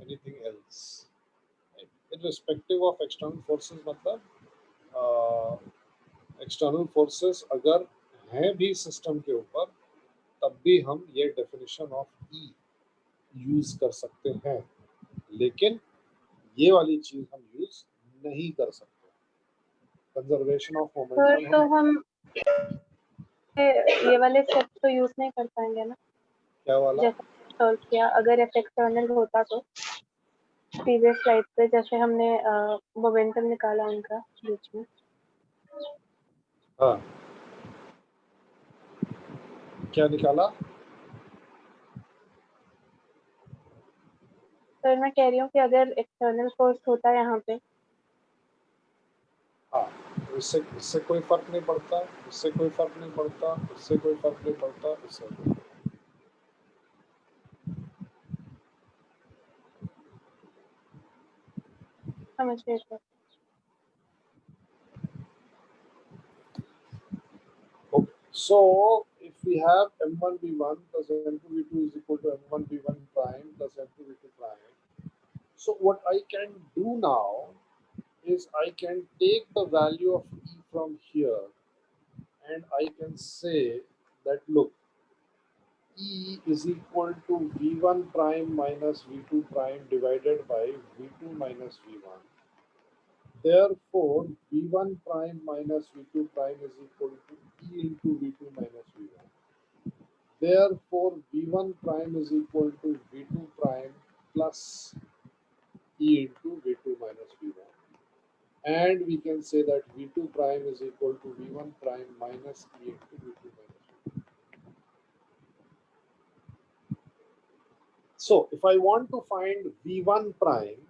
anything else. Right? Irrespective of external forces, मतलब external forces अगर हैं भी system के ऊपर, तब भी हम ये डेफिनेशन ऑफ E यूज कर सकते हैं, लेकिन ये वाली चीज हम यूज नहीं कर सकते. Conservation of momentum. तो हम ये वाले स्टेप्स तो यूज नहीं कर पाएंगे ना. क्या वाला? जैसे सॉल्व किया, अगर एफ एक्सटर्नल होता तो प्रीवियस स्लाइड पे जैसे हमने मोमेंटम निकाला उनका बीच में. हाँ, क्या निकाला? सर मैं कह रही हूँ कि अगर एक्सटर्नल फोर्स होता है यहाँ पे, हाँ, इससे कोई फर्क नहीं पड़ता, इससे कोई फर्क नहीं पड़ता, इससे कोई फर्क नहीं पड़ता, इससे समझ गए sir. Okay. So if we have m1 v1 plus m2 v2 is equal to m1 v1 prime plus m2 v2 prime. So what I can do now is I can take the value of E from here and I can say that look, E is equal to v1 prime minus v2 prime divided by v2 minus v1. Therefore, v1 prime minus v2 prime is equal to E into v2 minus v1. Therefore, v1 prime is equal to v2 prime plus E into v2 minus v1. And we can say that v2 prime is equal to v1 prime minus E into v2 minus v1. So, if I want to find v1 prime,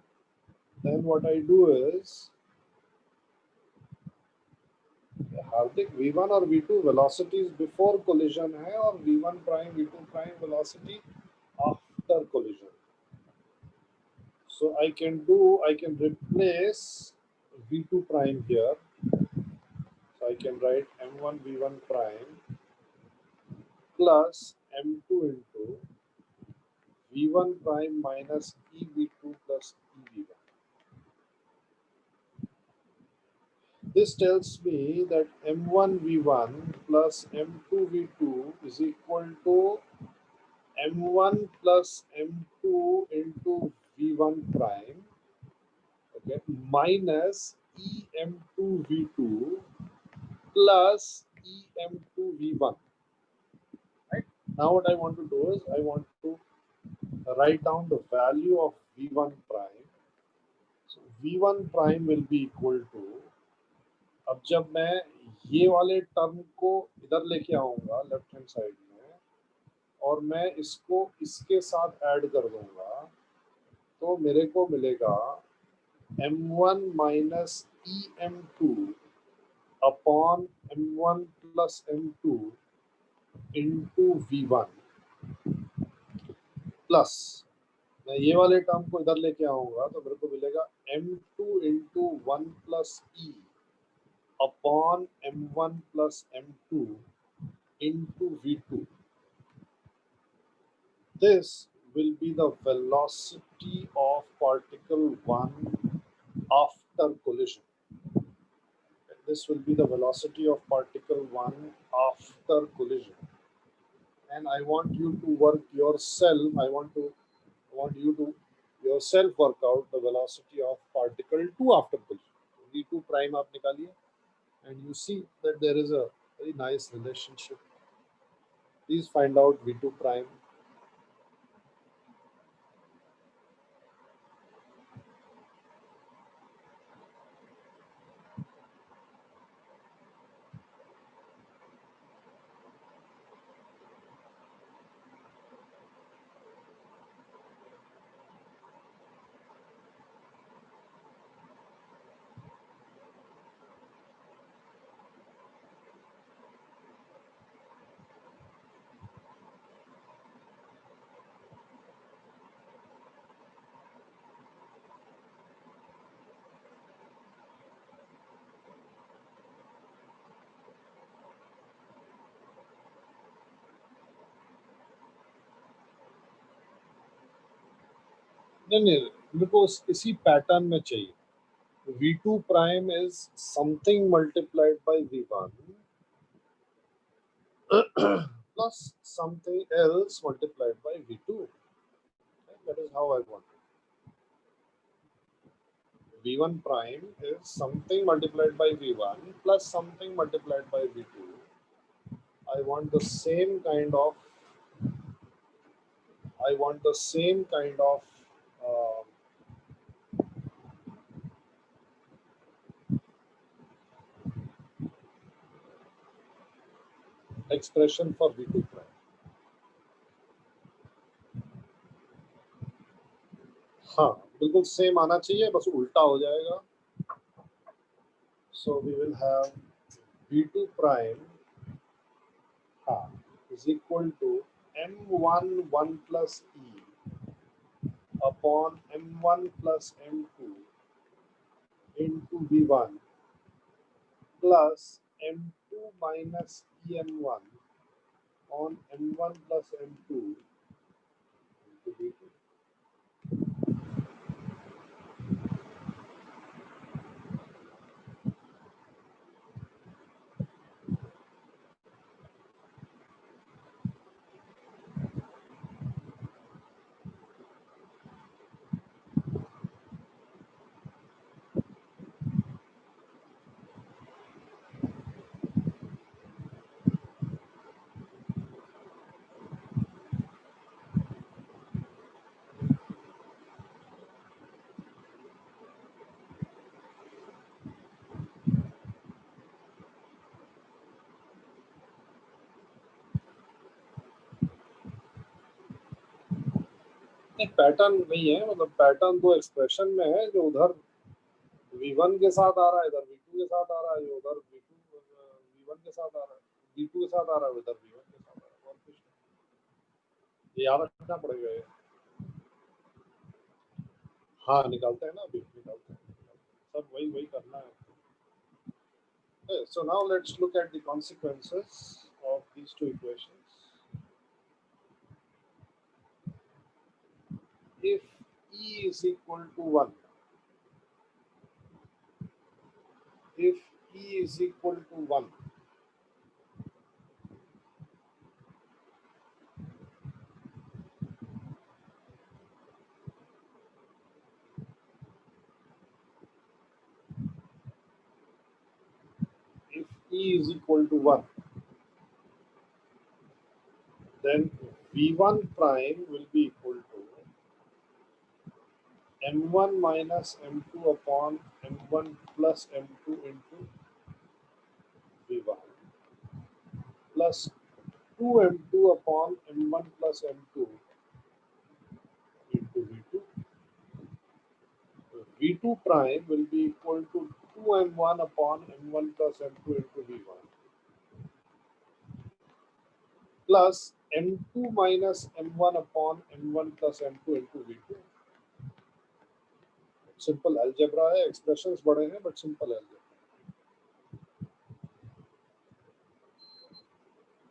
then what I do is, Hardik, v1 or v2 velocities before collision hai or v1 prime v2 prime velocity after collision. So I can replace v2 prime here. So I can write m1 v1 prime plus m2 into v1 prime minus e v2 plus e v1. This tells me that m1 v1 plus m2 v2 is equal to m1 plus m2 into v1 prime, okay, minus em2 v2 plus em2 v1. Right? Now what I want to do is I want to write down the value of v1 prime. So v1 prime will be equal to, अब जब मैं ये वाले term को इधर लेके आऊंगा left hand side में और मैं इसको इसके साथ ऐड कर दूंगा तो मेरे को मिलेगा m1 minus em2 upon m1 plus m2 into v1 plus मैं ये वाले टर्म को इधर लेके आऊंगा तो मेरे को मिलेगा m2 into 1 plus e upon m1 plus m2 into v2. This will be the velocity of particle 1 after collision. This will be the velocity of particle 1 after collision. And I want you to work yourself. I want you to yourself work out the velocity of particle 2 after collision. v2 prime आप निकालिए. And you see that there is a very nice relationship. Please find out v2 prime. नहीं मेरे को इसी pattern में चाहिए. v2 prime is something multiplied by v1 plus something else multiplied by v2. Okay, that is how I want it. v1 prime is something multiplied by v1 plus something multiplied by v2. I want the same kind of expression for v2 prime. हाँ बिल्कुल same आना चाहिए बस उल्टा हो जाएगा. So we will have v2 prime is equal to m1 1 plus e upon m1 plus m2 into v1 plus m2 minus em1 on m1 plus m2 into v2. Pattern नहीं है, मतलब पैटर्न दो एक्सप्रेशन में है, जो उधर v1 के साथ आ रहा है, इधर v2 के साथ आ रहा है, उधर v1 के साथ आ रहा है, v2 के साथ आ रहा है, इधर v1 के साथ आ रहा है, और कुछ नहीं। ये याद रखना पड़ेगा ये। हाँ निकालते हैं ना, अभी निकालते हैं, सब वही वही करना है। Okay, so now let's look at the consequences of these two equations. If E is equal to 1, if E is equal to 1, if E is equal to 1, then V1 prime will be equal to M1 minus M2 upon M1 plus M2 into V1 plus 2M2 upon M1 plus M2 into V2. V2 prime will be equal to 2M1 upon M1 plus M2 into V1 plus M2 minus M1 upon M1 plus M2 into V2. Simple algebra है, expressions बड़े हैं, but simple algebra.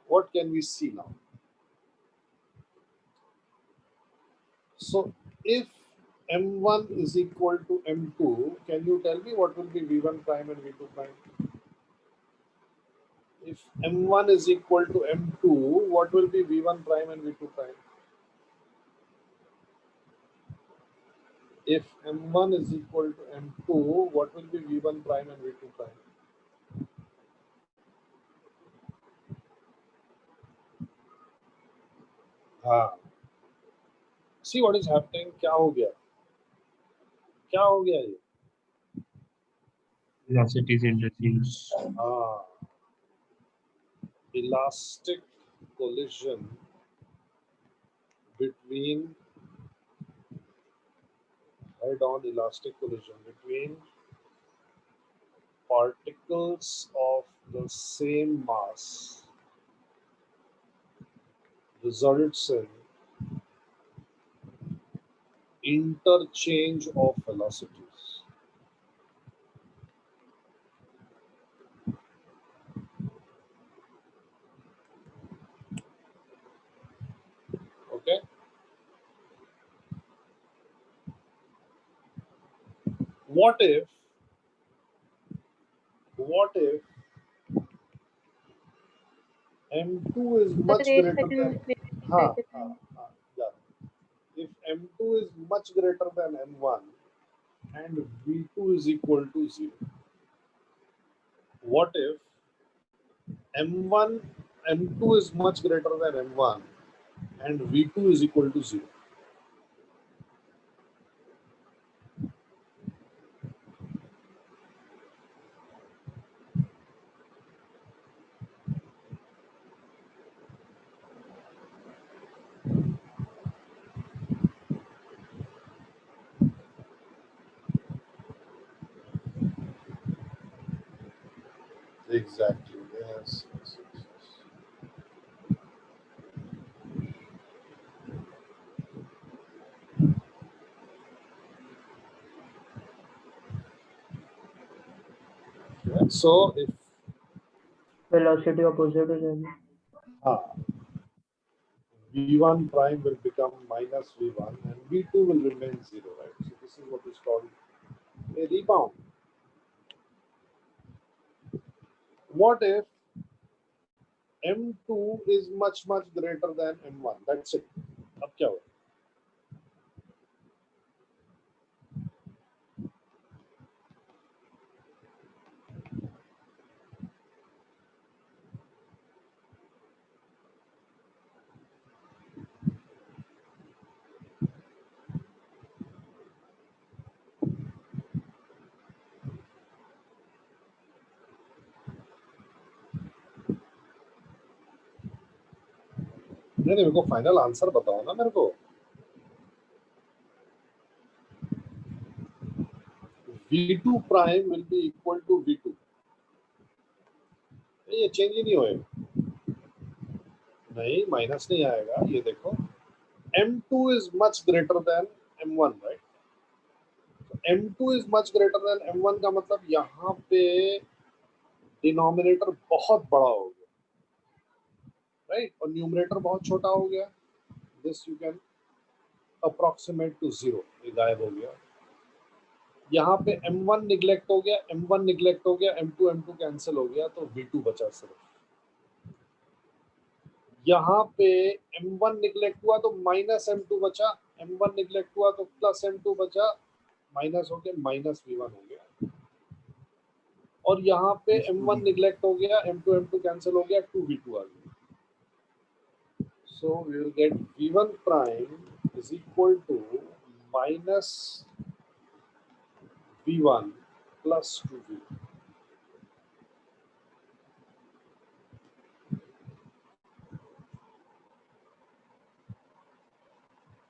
What can we see now? So if M1 is equal to M2, can you tell me what will be V1 prime and V2 prime? If M1 is equal to M2, what will be V1 prime and V2 prime? If M1 is equal to M2, what will be V1 prime and V2 prime? हाँ, see what is happening? क्या हो गया? क्या हो गया ये? Velocity is interchanged. हाँ, elastic collision between head-on elastic collision between particles of the same mass results in interchange of velocities. Okay. What if M2 is much greater than yeah. If M2 is much greater than M1 and V2 is equal to 0. What if M2 is much greater than M1 and V2 is equal to 0? Exactly. Yes. Okay. So if velocity opposite हो जाएगी. हाँ, V1 prime will become minus V1 and V2 will remain 0, right? So this is what is called a rebound. What if M2 is much greater than M1? That's it. अब क्या होगा? नहीं, मेरे को final answer बताओ ना मेरे को. V2 prime will be equal to V2. ये चेंज ही नहीं होएगा. नहीं, माइनस नहीं आएगा. ये देखो, M2 is much greater than M1, right? M2 is much greater than M1 का मतलब यहाँ पे डिनोमिनेटर बहुत बड़ा हो गया, राइट? और न्यूमरेटर बहुत छोटा हो गया. This you can approximate to 0. ये गायब हो गया. यहाँ पे M1 निगलेक्ट हो गया, M1 निगलेक्ट हो गया, M2 कैंसिल हो गया, तो V2 बचा सिर्फ. यहाँ पे M1 निगलेक्ट हुआ तो माइनस M2 बचा, M1 निगलेक्ट हुआ तो प्लस M2 बचा, माइनस हो गया, माइनस V1 हो गया. और यहाँ पे M1 निगलेक्ट हो गया, M2 कैंसिल हो गया, 2V2 आ गया. So we will get V1 prime is equal to minus V1 plus 2V.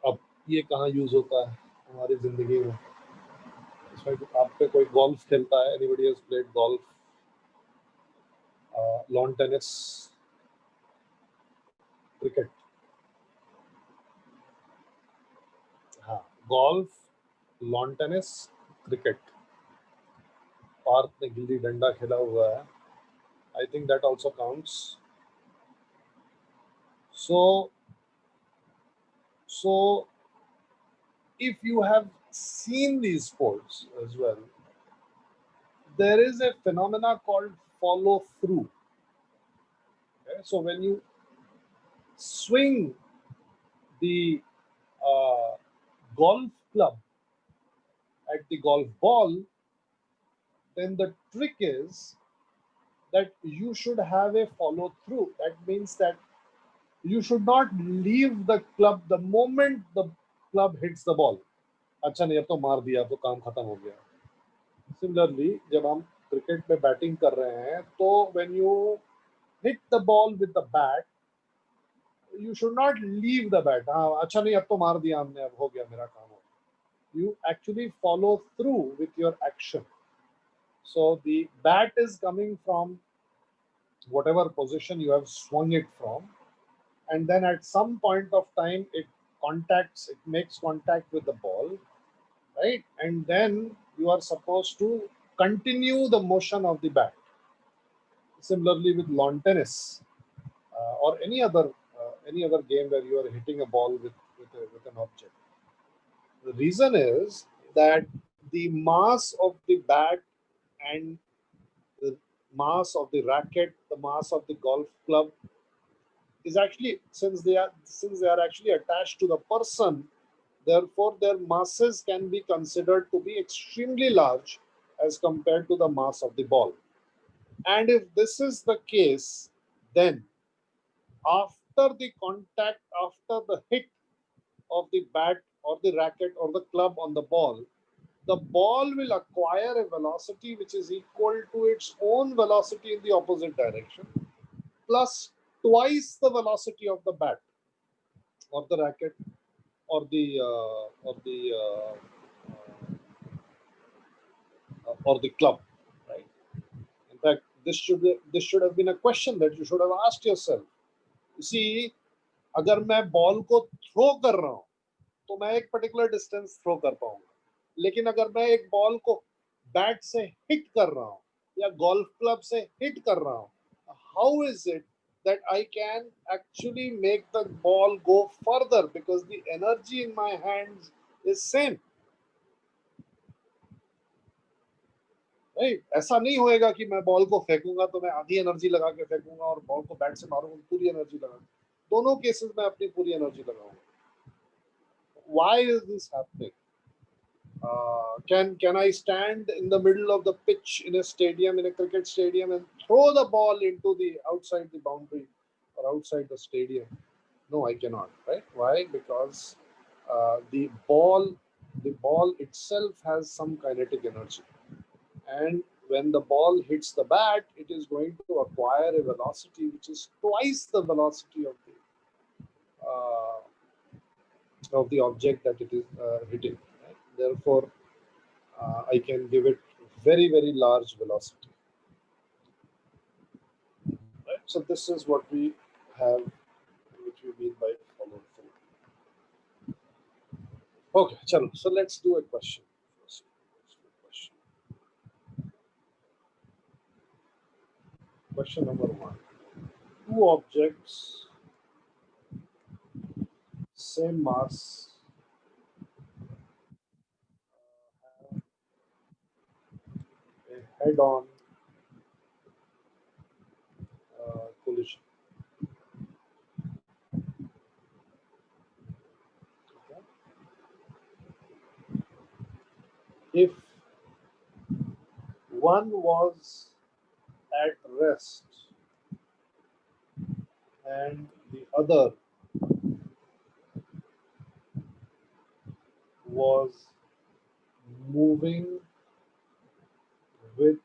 अब ये कहाँ यूज होता है हमारी जिंदगी में? आप पे कोई गोल्फ खेलता है? Anybody has played golf? Lawn tennis, cricket. हाँ, golf, lawn tennis, cricket. Park में गिल्ली डंडा खेला हुआ है. I think that also counts. So if you have seen these sports as well, there is a phenomena called follow through. Okay? So when you swing the golf club at the golf ball, then the trick is that you should have a follow through. That means that you should not leave the club the moment the club hits the ball. अच्छा नहीं, अब तो मार दिया, अब तो काम खत्म हो गया. Similarly, जब हम क्रिकेट में बैटिंग कर रहे हैं, तो when you hit the ball with the bat, you should not leave the bat. हाँ, अच्छा नहीं, अब तो मार दिया हमने, अब हो गया, मेरा काम हो गया. You actually follow through with your action. So the bat is coming from whatever position you have swung it from, and then at some point of time it makes contact with the ball, right? And then you are supposed to continue the motion of the bat. Similarly with lawn tennis or any other game where you are hitting a ball with an object. The reason is that the mass of the bat and the mass of the racket, the mass of the golf club is actually, since they are actually attached to the person, therefore their masses can be considered to be extremely large as compared to the mass of the ball. And if this is the case, then after the contact, after the hit of the bat or the racket or the club on the ball will acquire a velocity which is equal to its own velocity in the opposite direction, plus twice the velocity of the bat or the racket or the club, right? In fact, this should have been a question that you should have asked yourself. You see, अगर मैं ball को throw कर रहा हूं तो मैं एक particular distance throw कर पाऊंगा, लेकिन अगर मैं एक बॉल को बैट से हिट कर रहा हूं या गोल्फ क्लब से हिट कर रहा हूं, how is it that I can actually make the ball go further because the energy in my hands is same. Right? ऐसा नहीं होएगा कि मैं बॉल को फेंकूंगा तो मैं आधी एनर्जी लगा के फेंकूंगा और बॉल को बैट से मारूंगा पूरी एनर्जी लगा. दोनों केसेस में अपनी पूरी एनर्जी लगाऊंगा. Why is this happening? Can I stand in the middle of the pitch in a stadium, in a cricket stadium, and throw the ball into the outside the boundary or outside the stadium? No, I cannot. Right? Why? Because the ball itself has some kinetic energy, and when the ball hits the bat, it is going to acquire a velocity which is twice the velocity of the object that it is hitting. Right? Therefore, I can give it very, very large velocity. Right? So this is what we have, which we mean by follow through. Okay, chalo. So let's do a question first. Let's do a question. Question number 1. Two objects, same mass, have a head-on collision. Okay. If one was at rest and the other was moving with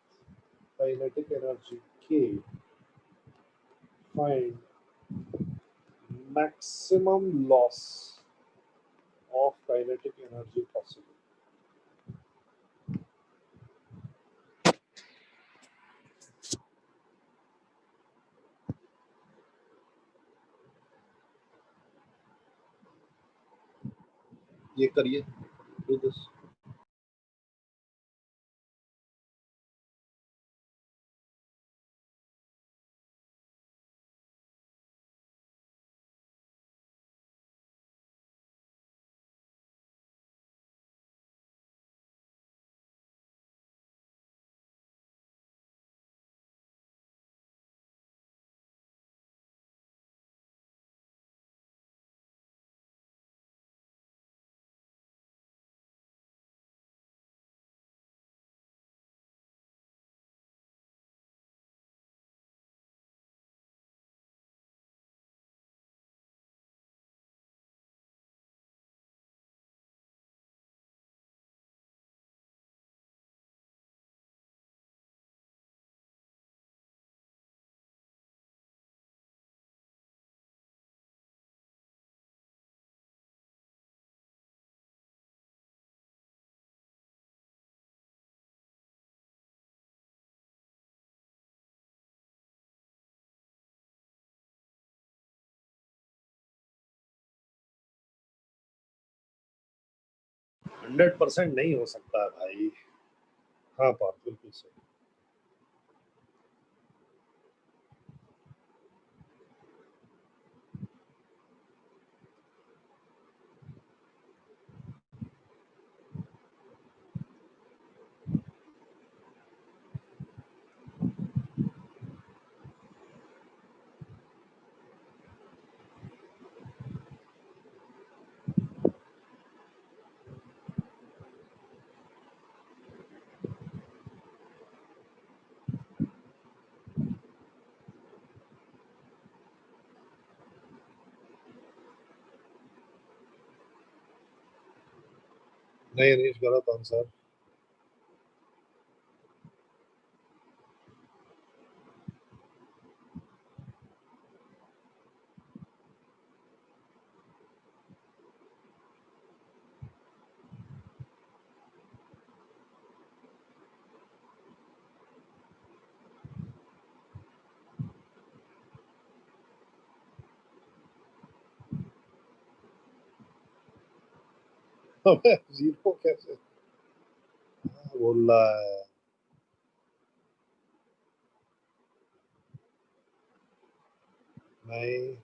kinetic energy K, find maximum loss of kinetic energy possible. ये करिए, do this. Hundred % नहीं हो सकता है भाई. हाँ पार्थ, बिल्कुल सही. नहीं अनीश, गलत आंसर. अबे जीरो कैसे बोल रहा है? नहीं,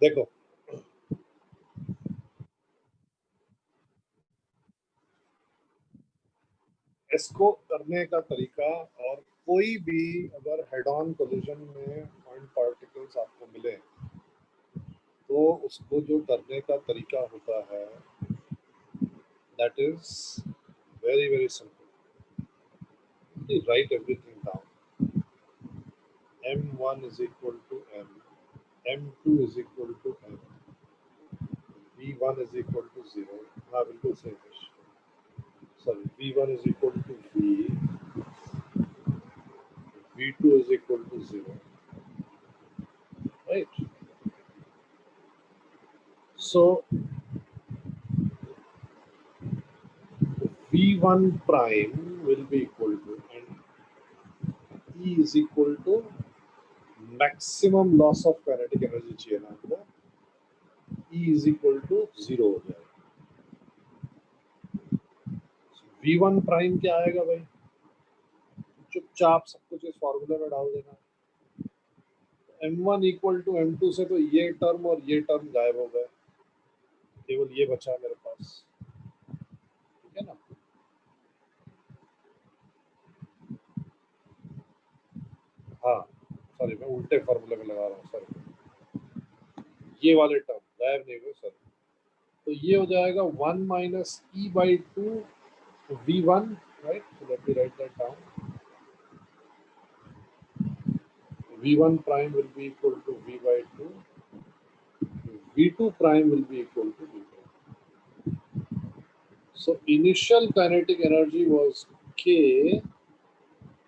देखो इसको करने का तरीका, और कोई भी अगर हेड ऑन कोलिजन में पॉइंट पार्टिकल्स आपको मिले तो उसको जो करने का तरीका होता है that is very very simple. Right everything down. m1 is equal to m, m2 is equal to m, v1 is equal to 0. हाँ बिल्कुल सही है. Sorry, v1 is equal to v, v2 is equal to 0. Right? So v1 prime will be equal to, and E is equal to maximum loss of kinetic energy चाहिए ना हमको, E is equal to 0 हो जाएगा. v1 prime क्या आएगा भाई? चुपचाप सब कुछ इस फॉर्मूले में डाल देना. m1 इक्वल टू m2 से तो ये टर्म और ये टर्म गायब हो गए, केवल ये बचा मेरे पास. ठीक है ना? हाँ सॉरी, मैं उल्टे फॉर्मूले में लगा रहा हूँ. सॉरी, ये वाले टर्म गायब नहीं हुए सर. तो ये हो जाएगा 1 minus E by two v1, right? So let me right that down. v1 prime will be equal to v by 2, v2 prime will be equal to v by 2. So initial kinetic energy was k.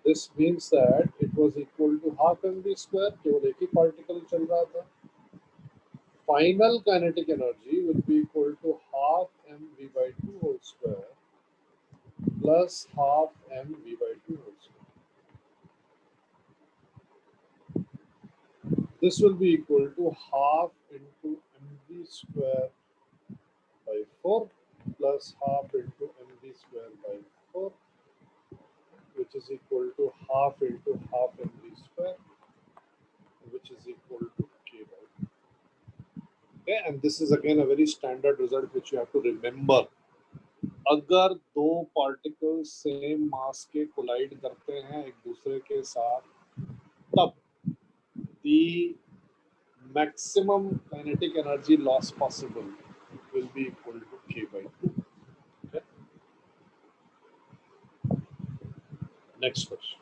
This means that it was equal to half mv square. केवल एक ही particle चल रहा था. Final kinetic energy will be equal to half mv by 2 whole square plus half mv by 2 whole square. This will be equal to half into mv square by 4 plus half into mv square by 4, which is equal to half into half mv square, which is equal to k by 2. Okay, and this is again a very standard result which you have to remember. अगर दो particle same mass के collide करते हैं एक दूसरे के साथ, तब the maximum kinetic energy loss possible will be equal to k by 2. Okay? Next question.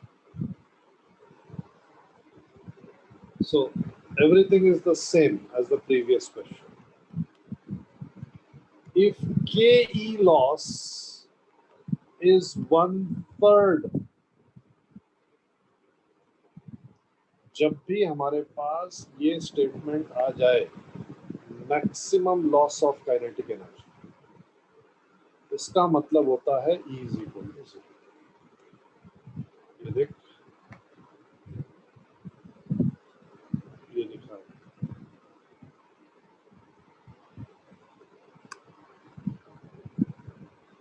So everything is the same as the previous question. If ke loss is 1/3, जब भी हमारे पास ये स्टेटमेंट आ जाए maximum loss of kinetic energy, इसका मतलब होता है E is equal to 0. ये देख, ये लिखा है.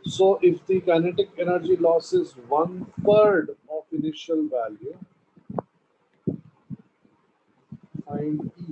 So if the kinetic energy loss is 1/3 of initial value, find E.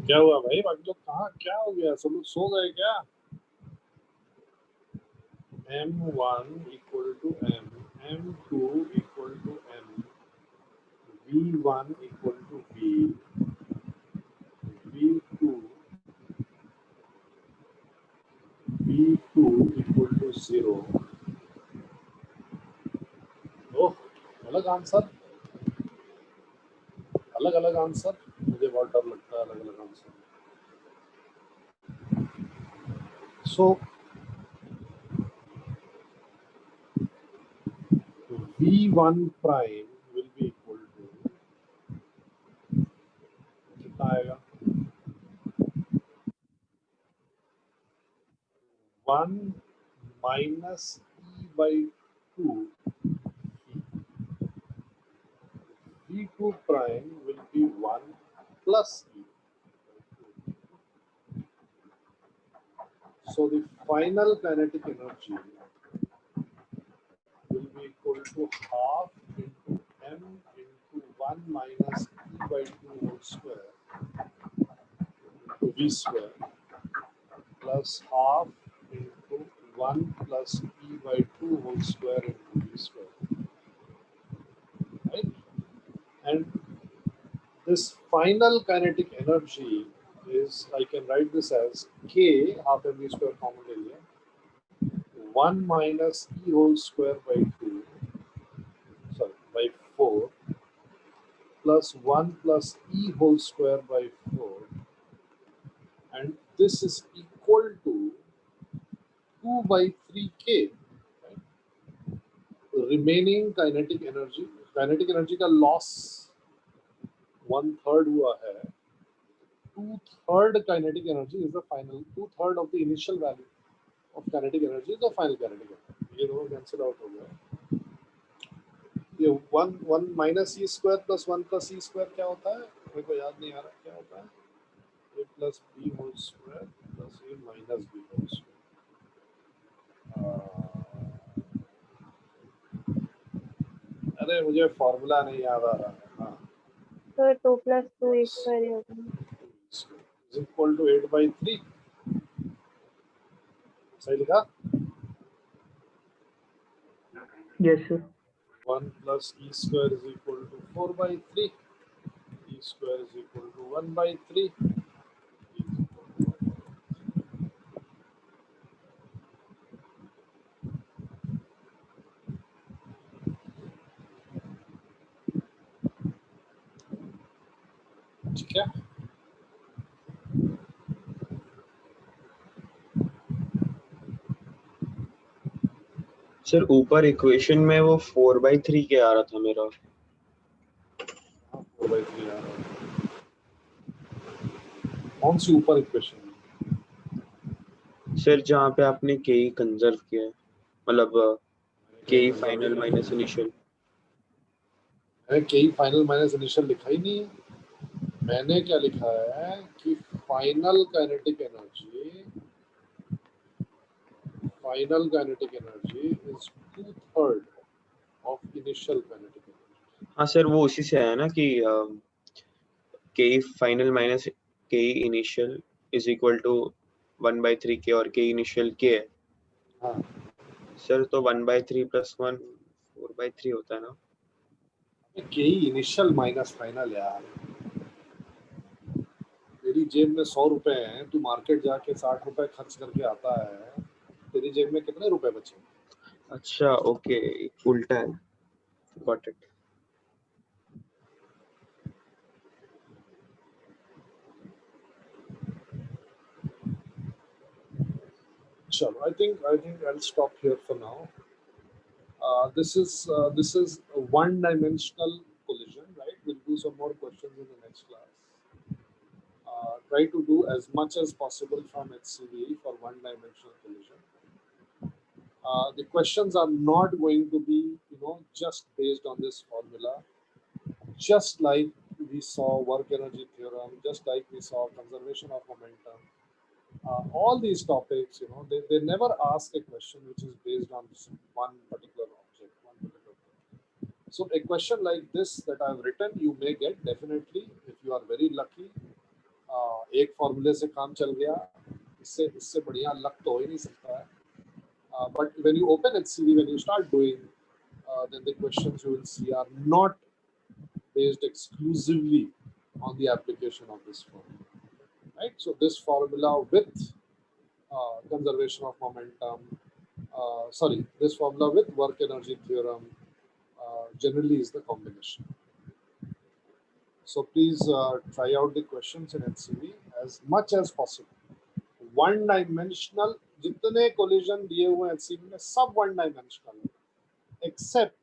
क्या हुआ भाई, बाकी लोग कहाँ, क्या हो गया, सब लोग सो गए क्या? M1 equal to M, M2 equal to M, V1 equal to V, V2 equal to 0. ओह, अलग आंसर, अलग अलग आंसर, मुझे बहुत डर लगता है अलग अलग answer. So V1 prime will be equal to, कितना आएगा, 1 minus E by 2, V2 prime will be 1 plus E. So the final kinetic energy will be equal to half into M into 1 minus E by 2 whole square into V square plus half into 1 plus E by 2 whole square into V square. Right? And this final kinetic energy is, I can write this as K, half mv square common area, 1 minus E whole square by 2, sorry, by 4, plus 1 plus E whole square by 4, and this is equal to 2 by 3K. Right? Remaining kinetic energy का loss 1/3 हुआ है, 2/3 kinetic energy is the final, 2/3 of the initial value of kinetic energy is the final kinetic energy. ये दोनों cancel out हो गया। ये 1 minus E square plus 1 plus E square क्या होता है, मेरे को याद नहीं आ रहा क्या होता है, A plus B whole square plus A minus B whole square। अरे मुझे फॉर्मूला नहीं याद आ रहा है। हाँ, तो 2 plus 2 square ही होगा। is equal to 8/3, सही लिखा? Yes, sir. 1 plus E square is equal to 4/3, E square is equal to 1/3, E is equal to 1/3. ठीक है, सर ऊपर इक्वेशन में वो 4/3 के आ रहा था मेरा। 4/3 आ रहा है। कौन सी ऊपर इक्वेशन? सर जहाँ पे आपने के कंजर्व किया है, मतलब के फाइनल माइनस इनिशियल। मैंने के फाइनल माइनस इनिशियल लिखा ही नहीं है। मैंने क्या लिखा है कि final kinetic energy is 2/3 of initial kinetic energy. हाँ सर, वो उसी से आया ना कि के फाइनल माइनस के इनिशियल इज इक्वल टू 1/3 के, और के इनिशियल के है। हाँ, सर तो 1/3 + 1 4/3 होता है ना। के इनिशियल माइनस फाइनल यार। तेरी जेब में 100 रुपए हैं, तू मार्केट जाके 60 रुपए खर्च करके आता है, तेरी जेब में कितने रुपए बचे? अच्छा ओके, उल्टा है, got it. Chalo, I think I'll stop here for now. This is a one-dimensional collision, right? We'll do some more questions in the next class. Try to do as much as possible from HCD for one-dimensional collision. The questions are not going to be, just based on this formula. Just like we saw work energy theorem, just like we saw conservation of momentum. All these topics, they never ask a question which is based on one particular object, one particular thing. So a question like this that I've written, you may get definitely if you are very lucky. एक फॉर्मूले से काम चल गया, इससे बढ़िया luck तो हो ही नहीं सकता है. But when you open HCV, when you start doing, then the questions you will see are not based exclusively on the application of this formula, right? So this formula with conservation of momentum, this formula with work energy theorem generally is the combination. So please try out the questions in HCV as much as possible. One dimensional, जितने collision दिए हुए हैं HCV में सब one dimensional है, except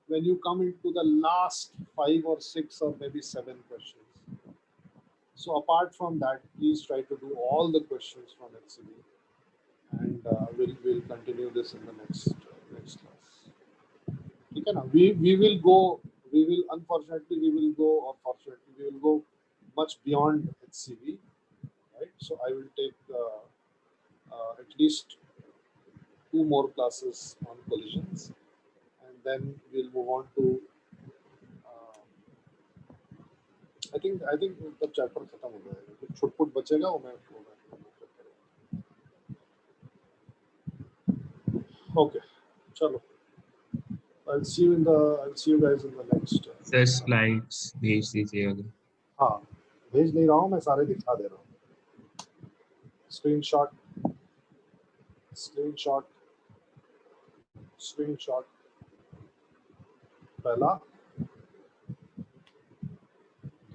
when you come into the last 5 or 6 or maybe 7 questions. So apart from that, please try to do all the questions from HCV, and we'll continue this in the next class. ठीक है ना? We will go much beyond HCV, right? So I will take at least 2 more classes on collisions, and then we'll move on to I think the chapter खत्म हो जाएगा, कुछ छुट-पुट बचेगा वो मैं okay, चलो. I'll see you guys in the next. Sir slides भेज दीजिएगा. हाँ, भेज नहीं रहा हूँ, मैं सारे दिखा दे रहा हूँ. स्क्रीनशॉट, पहला,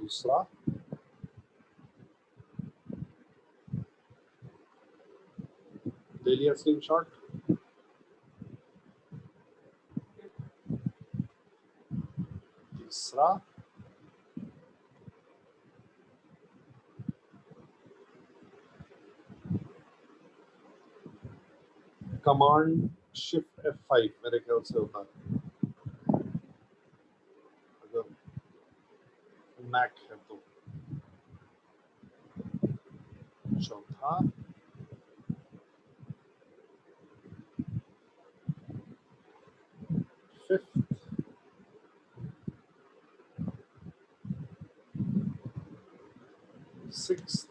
दूसरा, ले लिया स्क्रीनशॉट, तीसरा, कमांड शिफ्ट F5 मेरे ख्याल से होता है अगर मैक है तो. चौथा, fifth, sixth,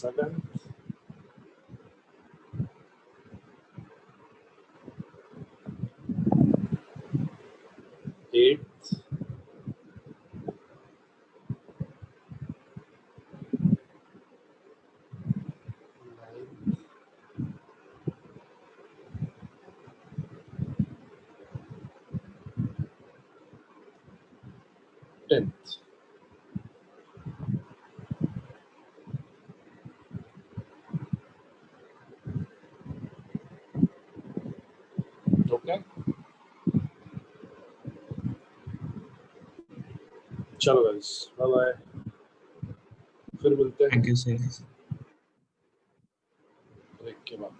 seventh, eighth, ninth, 10th. Okay. चलो guys, bye bye. फिर मिलते हैं थैंक यू सर. ब्रेक के बाद.